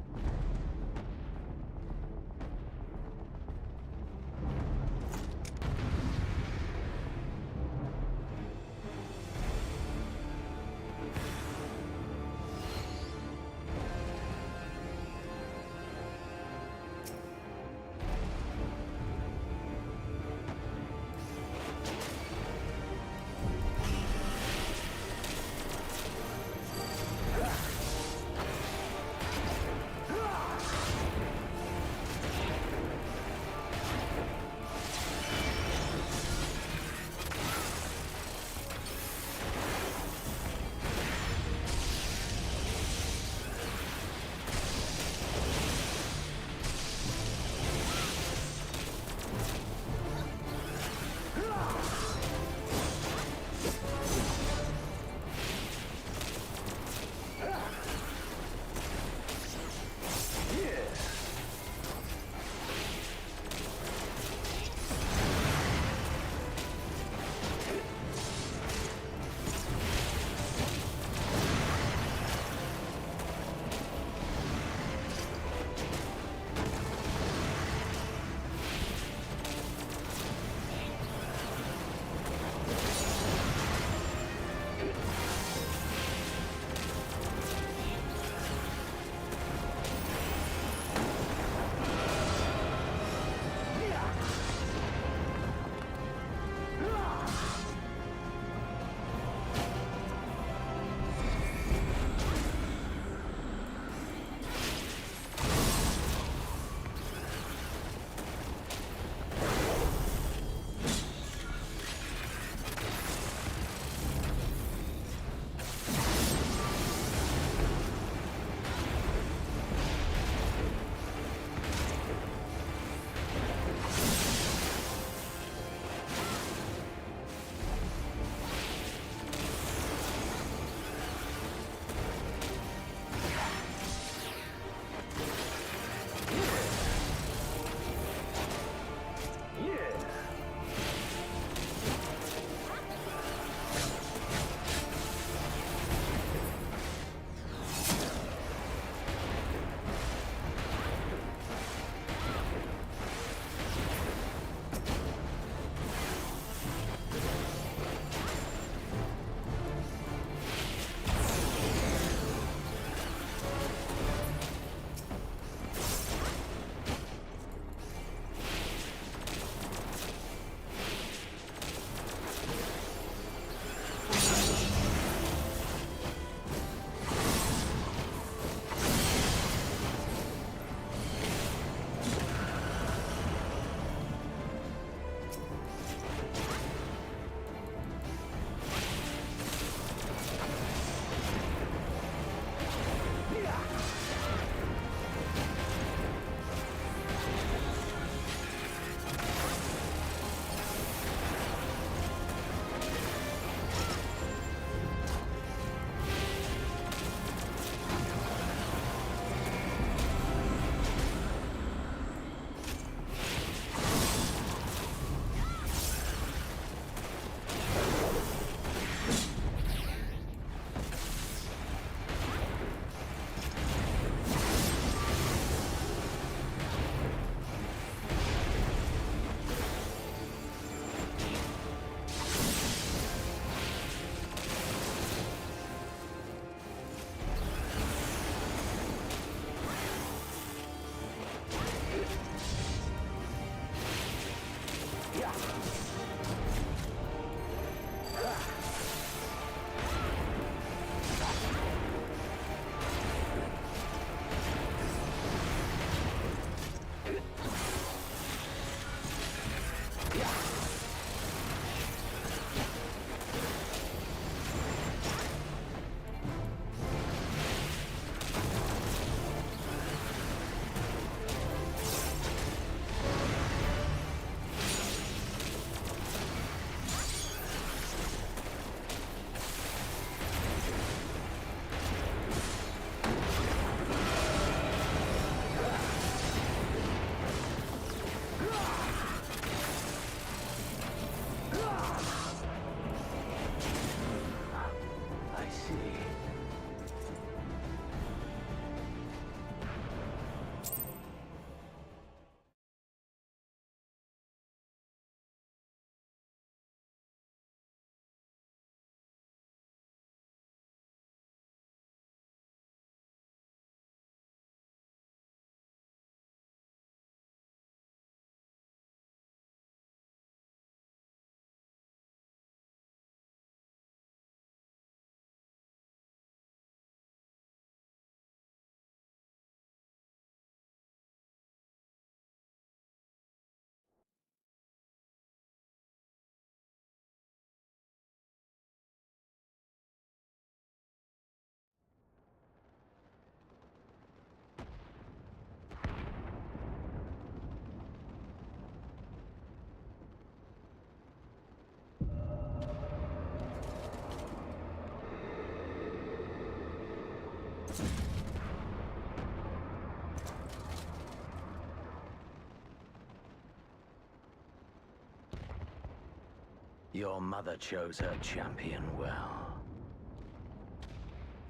Your mother chose her champion well.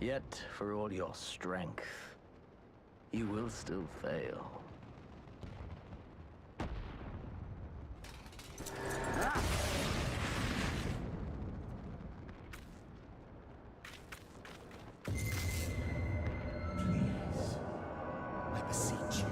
Yet, for all your strength, you will still fail. I beseech you.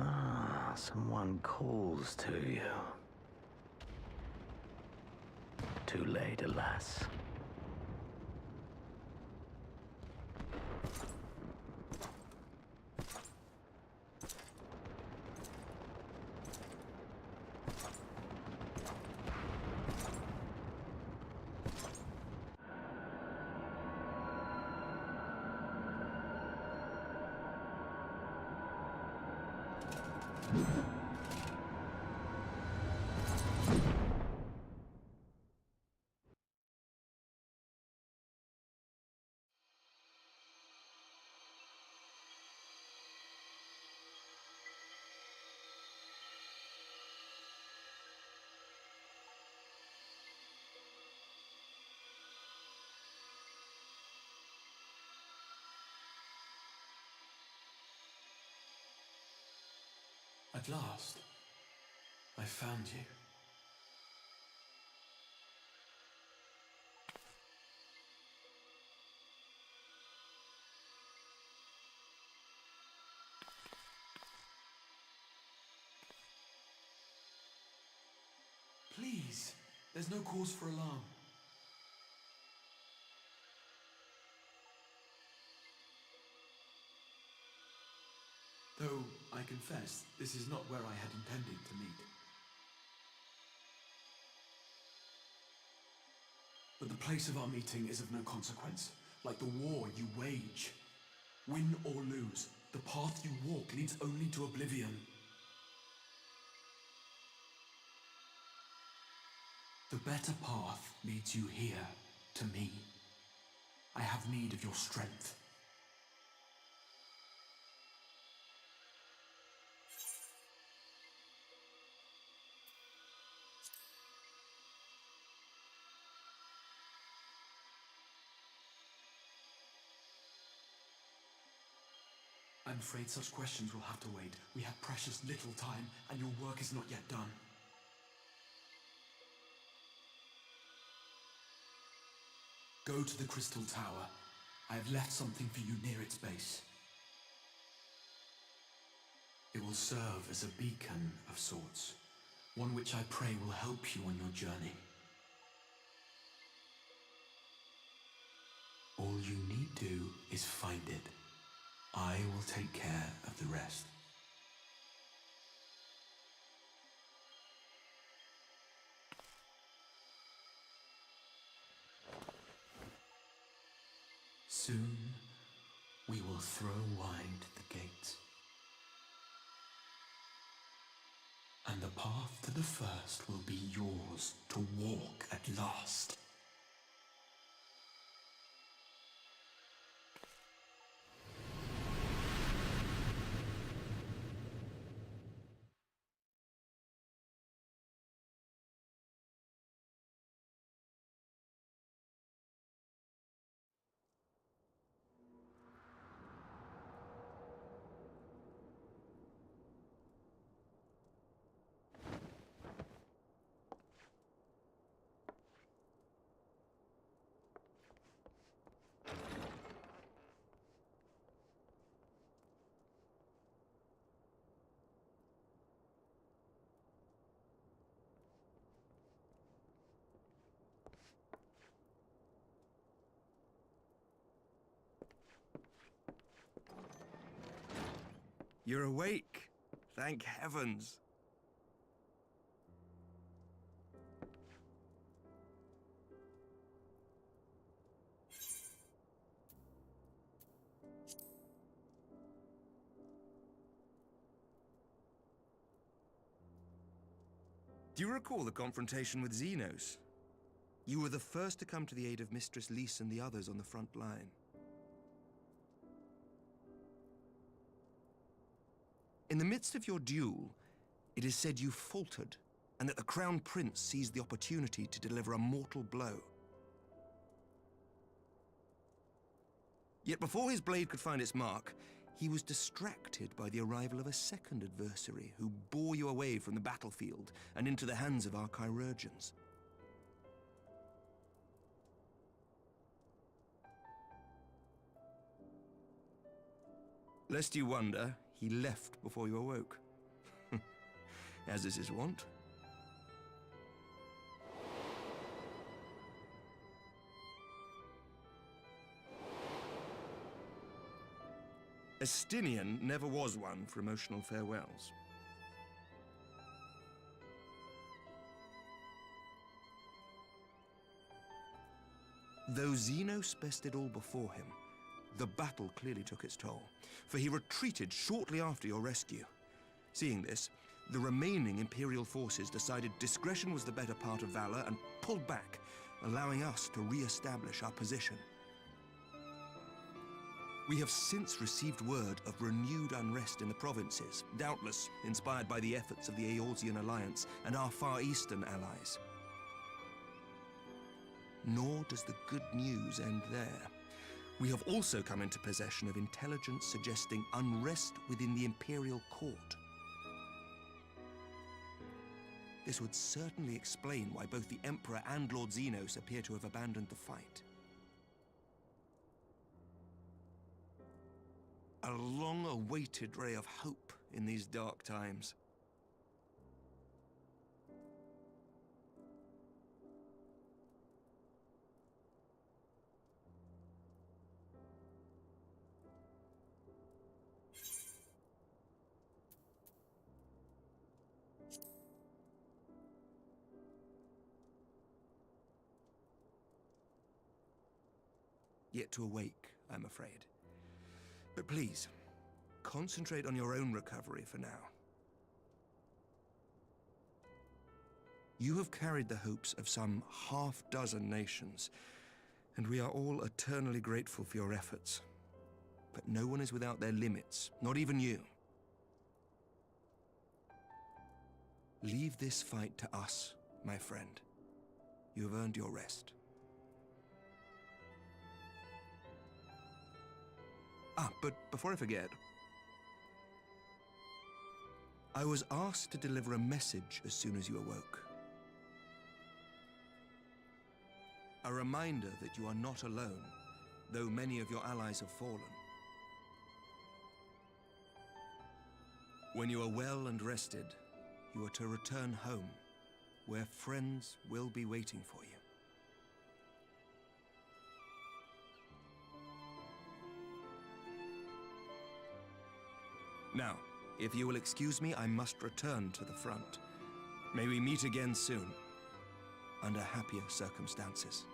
Ah, someone calls to you. Too late, alas. At last, I found you. Please, there's no cause for alarm. Though, I confess, this is not where I had intended to meet. But the place of our meeting is of no consequence, like the war you wage. Win or lose, the path you walk leads only to oblivion. The better path leads you here, to me. I have need of your strength. I'm afraid such questions will have to wait. We have precious little time, and your work is not yet done. Go to the Crystal Tower. I have left something for you near its base. It will serve as a beacon of sorts, one which I pray will help you on your journey. All you need do is find it. I will take care of the rest. Soon, we will throw wide the gates. And the path to the first will be yours to walk at last. You're awake. Thank heavens. Do you recall the confrontation with Xenos? You were the first to come to the aid of Mistress Lys and the others on the front line. In the midst of your duel, it is said you faltered, and that the Crown Prince seized the opportunity to deliver a mortal blow. Yet before his blade could find its mark, he was distracted by the arrival of a second adversary who bore you away from the battlefield and into the hands of our chirurgeons. Lest you wonder, he left before you awoke. As is his wont. Estinian never was one for emotional farewells. Though Xenos bested all before him, the battle clearly took its toll, for he retreated shortly after your rescue. Seeing this, the remaining Imperial forces decided discretion was the better part of valor and pulled back, allowing us to re-establish our position. We have since received word of renewed unrest in the provinces, doubtless inspired by the efforts of the Eorzean Alliance and our Far Eastern allies. Nor does the good news end there. We have also come into possession of intelligence suggesting unrest within the Imperial Court. This would certainly explain why both the Emperor and Lord Xenos appear to have abandoned the fight. A long-awaited ray of hope in these dark times. Yet to awake, I'm afraid. But please, concentrate on your own recovery for now. You have carried the hopes of some half-dozen nations, and we are all eternally grateful for your efforts. But no one is without their limits, not even you. Leave this fight to us, my friend. You have earned your rest. But before I forget, I was asked to deliver a message as soon as you awoke. A reminder that you are not alone, though many of your allies have fallen. When you are well and rested, you are to return home, where friends will be waiting for you. Now, if you will excuse me, I must return to the front. May we meet again soon, under happier circumstances.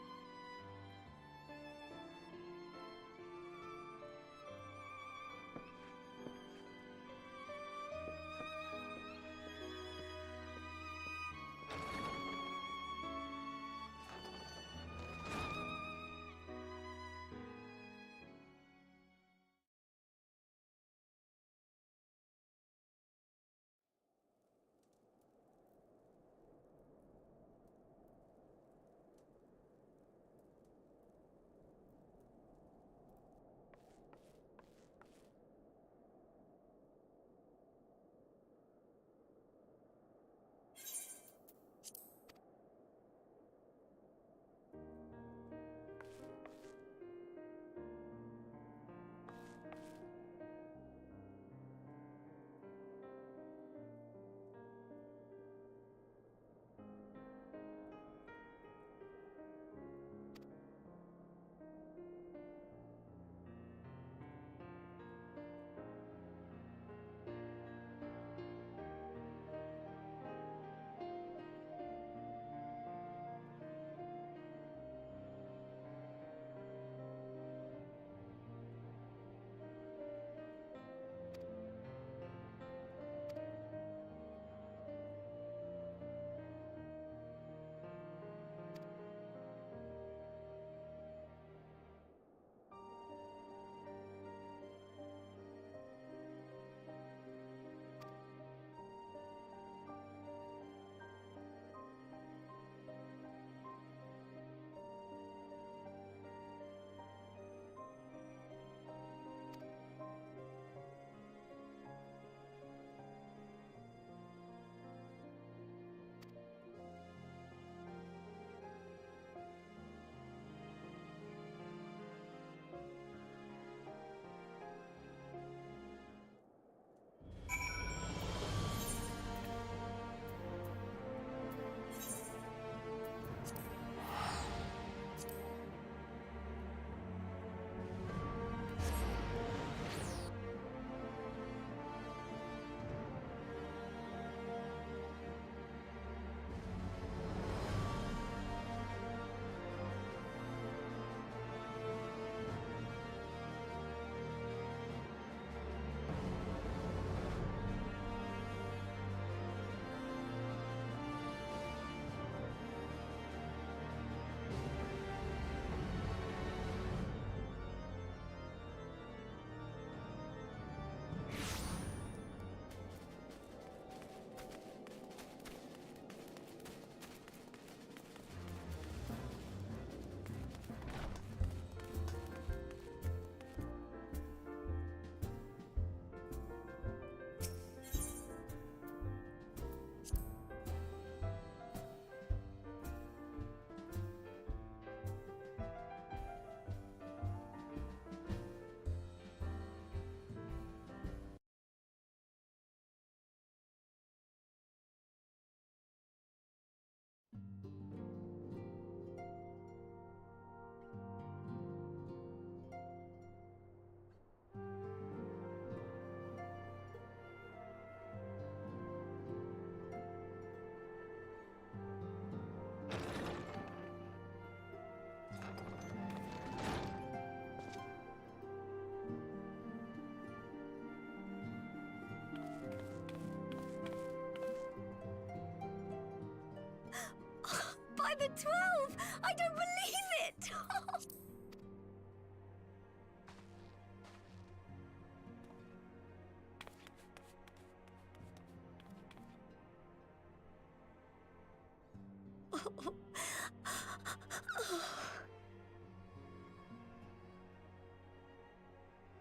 the 12! I don't believe it!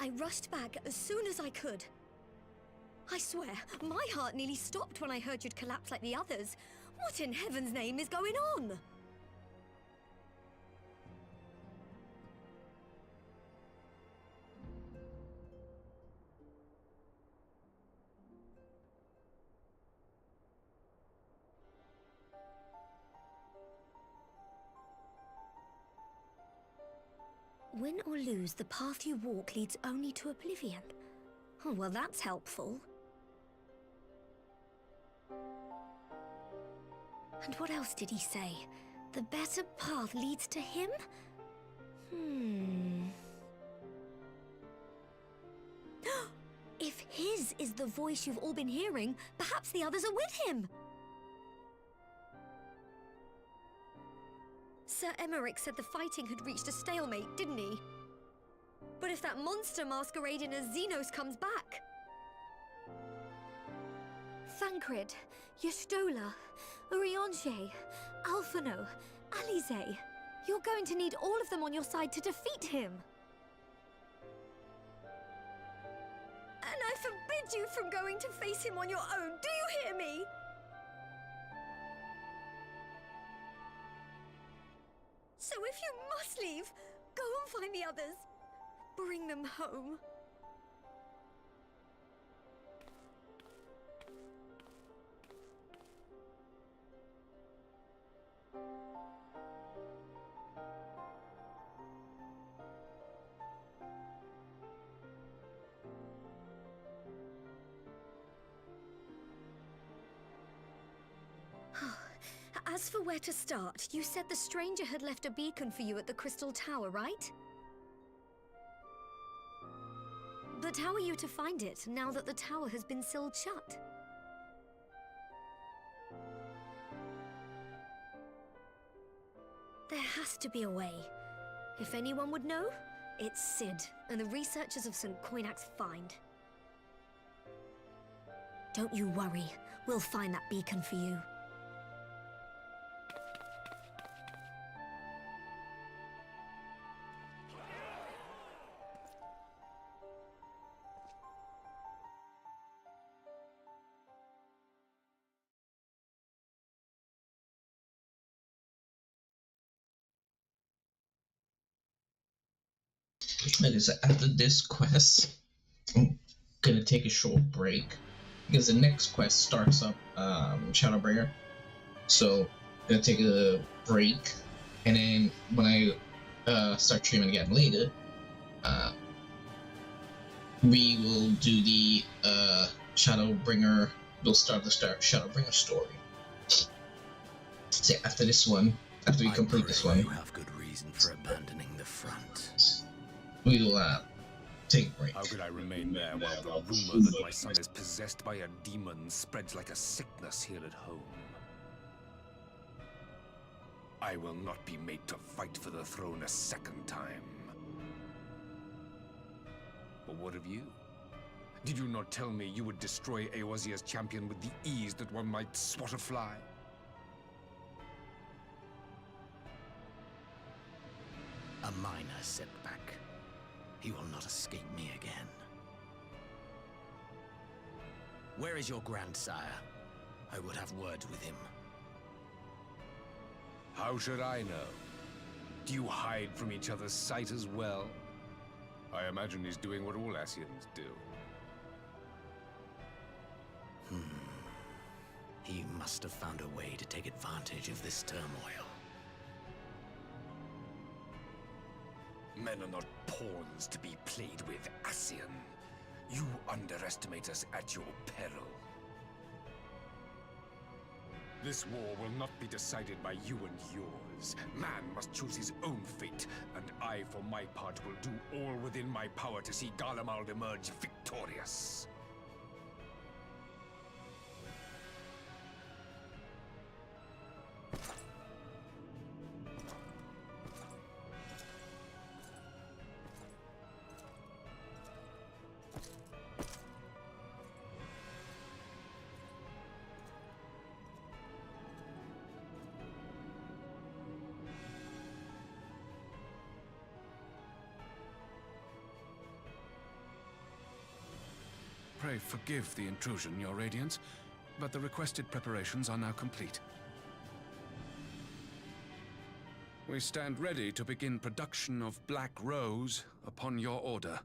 I rushed back as soon as I could. I swear, my heart nearly stopped when I heard you'd collapse like the others. What in heaven's name is going on? Win or lose, the path you walk leads only to oblivion. Oh, well, that's helpful. And what else did he say? The better path leads to him? If his is the voice you've all been hearing, perhaps the others are with him. Sir Emmerich said the fighting had reached a stalemate, didn't he? But if that monster masquerading as Xenos comes back... Thancred, Yestola, Urianger, Alphino, Alize. You're going to need all of them on your side to defeat him. And I forbid you from going to face him on your own, do you hear me? So if you must leave, go and find the others. Bring them home. As for where to start, you said the stranger had left a beacon for you at the Crystal Tower, right? But how are you to find it, now that the tower has been sealed shut? There has to be a way. If anyone would know, it's Sid, and the researchers of St. Coinac's find. Don't you worry, we'll find that beacon for you. Like I said, after this quest, I'm gonna take a short break because the next quest starts up Shadowbringer. So I'm gonna take a break, and then when I start streaming again later, we will do the Shadowbringer. We'll start the Shadowbringer story. So after this one, after we complete this one, you have good reason for abandoning the front. we will take a break. How could I remain there while the rumor that my son is possessed by a demon spreads like a sickness here at home? I will not be made to fight for the throne a second time. But what of you? Did you not tell me you would destroy Eorzea's champion with the ease that one might swat a fly? A minor setback. He will not escape me again. Where is your grandsire? I would have words with him. How should I know? Do you hide from each other's sight as well? I imagine he's doing what all Ascians do. He must have found a way to take advantage of this turmoil. Men are not pawns to be played with, Ascian. You underestimate us at your peril. This war will not be decided by you and yours. Man must choose his own fate, and I, for my part, will do all within my power to see Garlemald emerge victorious. I forgive the intrusion, Your Radiance, but the requested preparations are now complete. We stand ready to begin production of Black Rose upon your order.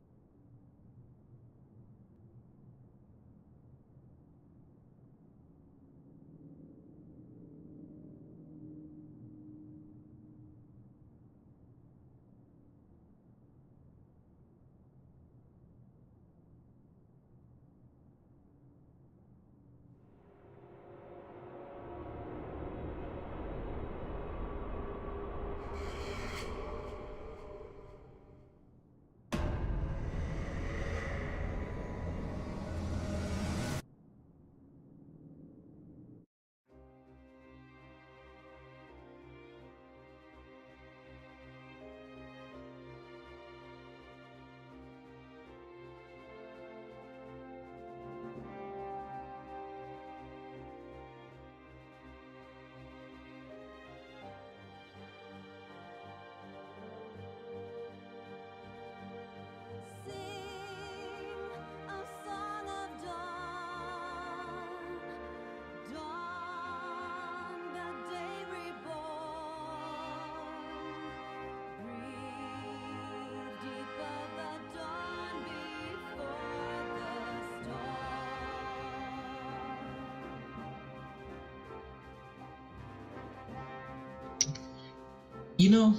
You know,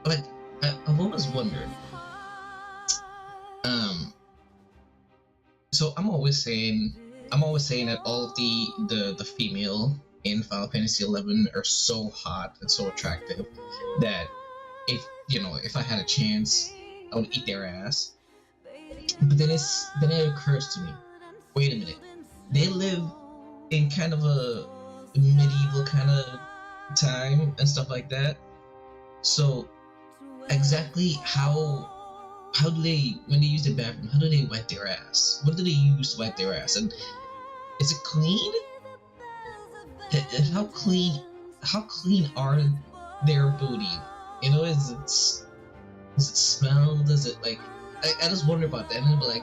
like, I've always wondered, so I'm always saying that all of the female in Final Fantasy XI are so hot and so attractive that if I had a chance, I would eat their ass. But then it occurs to me, wait a minute, they live in kind of a medieval kind of time and stuff like that. So exactly how do they, when they use the bathroom, how do they wipe their ass? What do they use to wipe their ass? And is it clean? How clean are their booty? You know, does it smell? Does it, like, I just wonder about that, and I'd be like,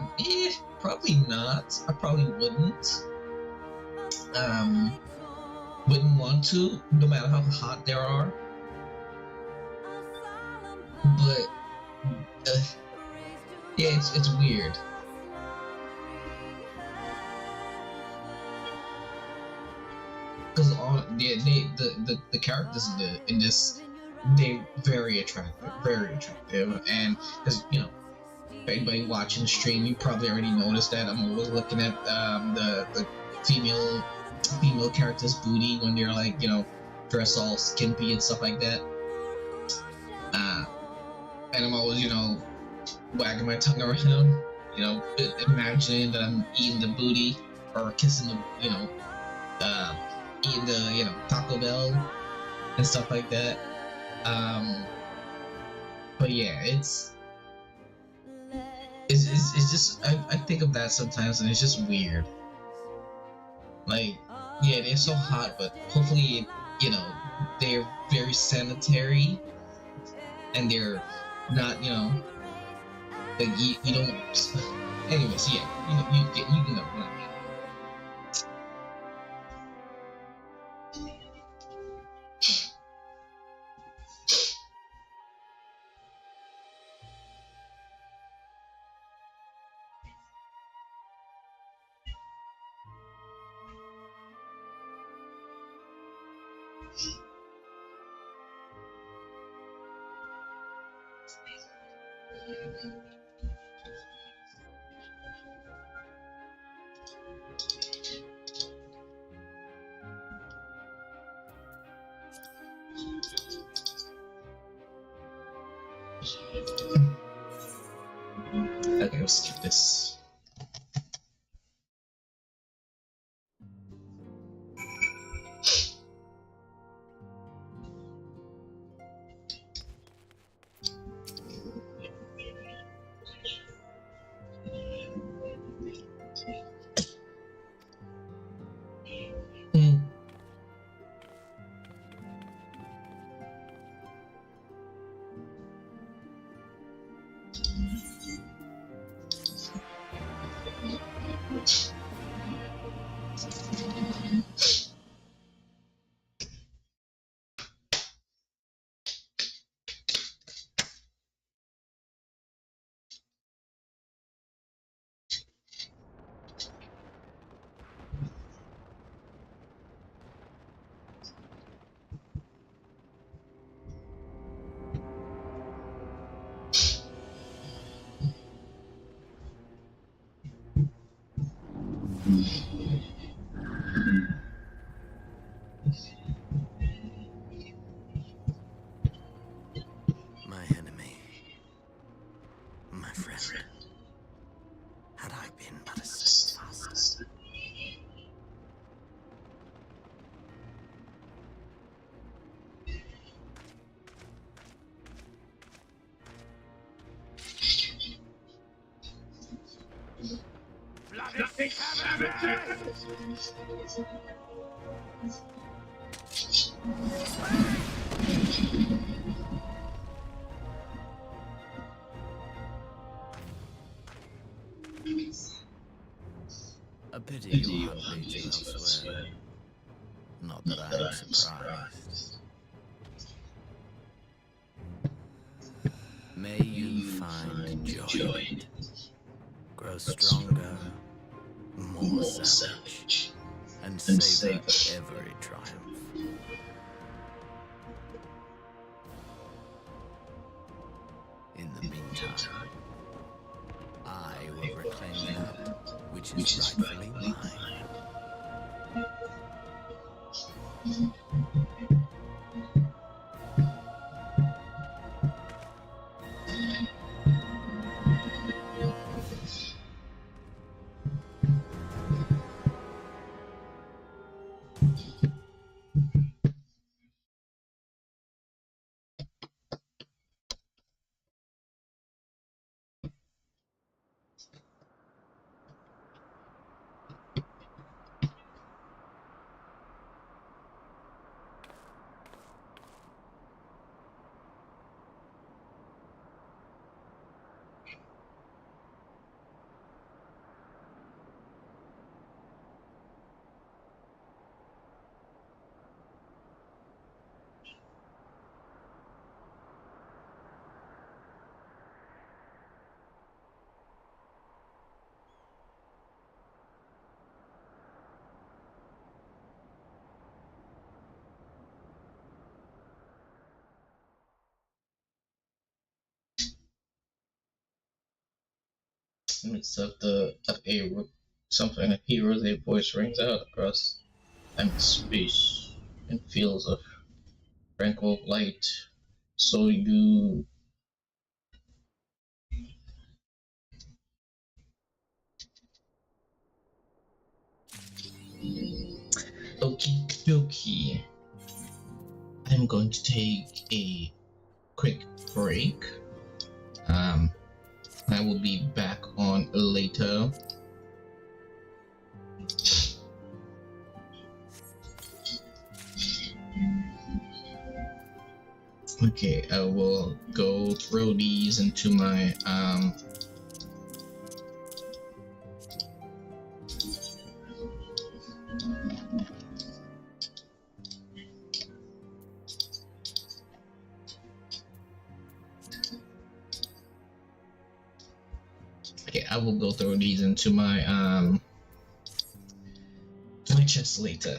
probably not. I probably wouldn't. Wouldn't want to, no matter how hot they are. But yeah, it's weird. Because the characters in this, they're very attractive, and because if anybody watching the stream, you probably already noticed that I'm always looking at the female character's booty when they're like, dressed all skimpy and stuff like that. And I'm always, wagging my tongue around, imagining that I'm eating the booty or kissing the, eating the, Taco Bell and stuff like that. But yeah, it's just, I think of that sometimes and it's just weird. Like, yeah, they're so hot, but hopefully, they're very sanitary and they're not, like you don't. Anyways, yeah, you know what I mean. Okay, let's skip this. bloody savages! A pity you are hungry to elsewhere. Not that I am surprised. May you find joy in it. Grow stronger, more savage, and savor every triumph. In the meantime, I will reclaim that which is rightfully mine. Midst of something a hero's voice rings out across time and space in fields of tranquil light. So you okie dokie. I'm going to take a quick break. I will be back on later. Okay, I will go throw these into my I will go throw these into my my chest later.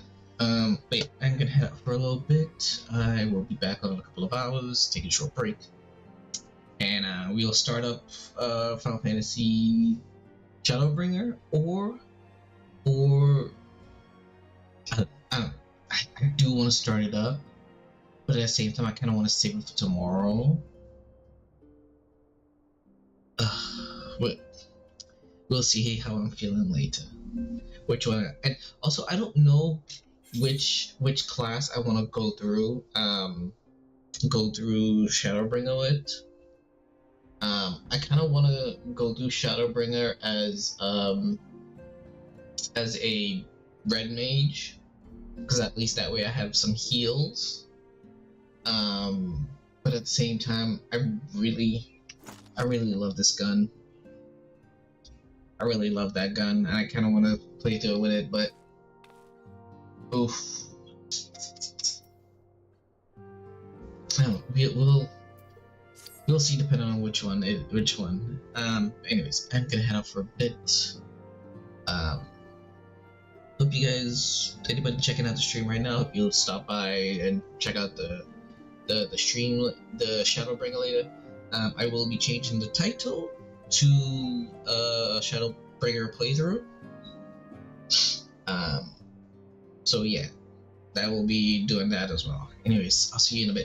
Wait, I'm gonna head out for a little bit. I will be back on in a couple of hours, take a short break, and we'll start up Final Fantasy Shadowbringer, or I do want to start it up, but at the same time I kind of want to save it for tomorrow. We'll see how I'm feeling later. Which one? And also, I don't know which class I want to go through Shadowbringer with. I kind of want to go through Shadowbringer as a red mage, because at least that way I have some heals. But at the same time, I really love this gun. I really love that gun, and I kind of want to play through with it, but oof. We'll see depending on which one. Anyways, I'm gonna head out for a bit. Hope you guys, anybody checking out the stream right now, hope you'll stop by and check out the stream, the Shadowbringer later. I will be changing the title to Shadowbringer playthrough. So yeah, that will be doing that as well. Anyways, I'll see you in a bit.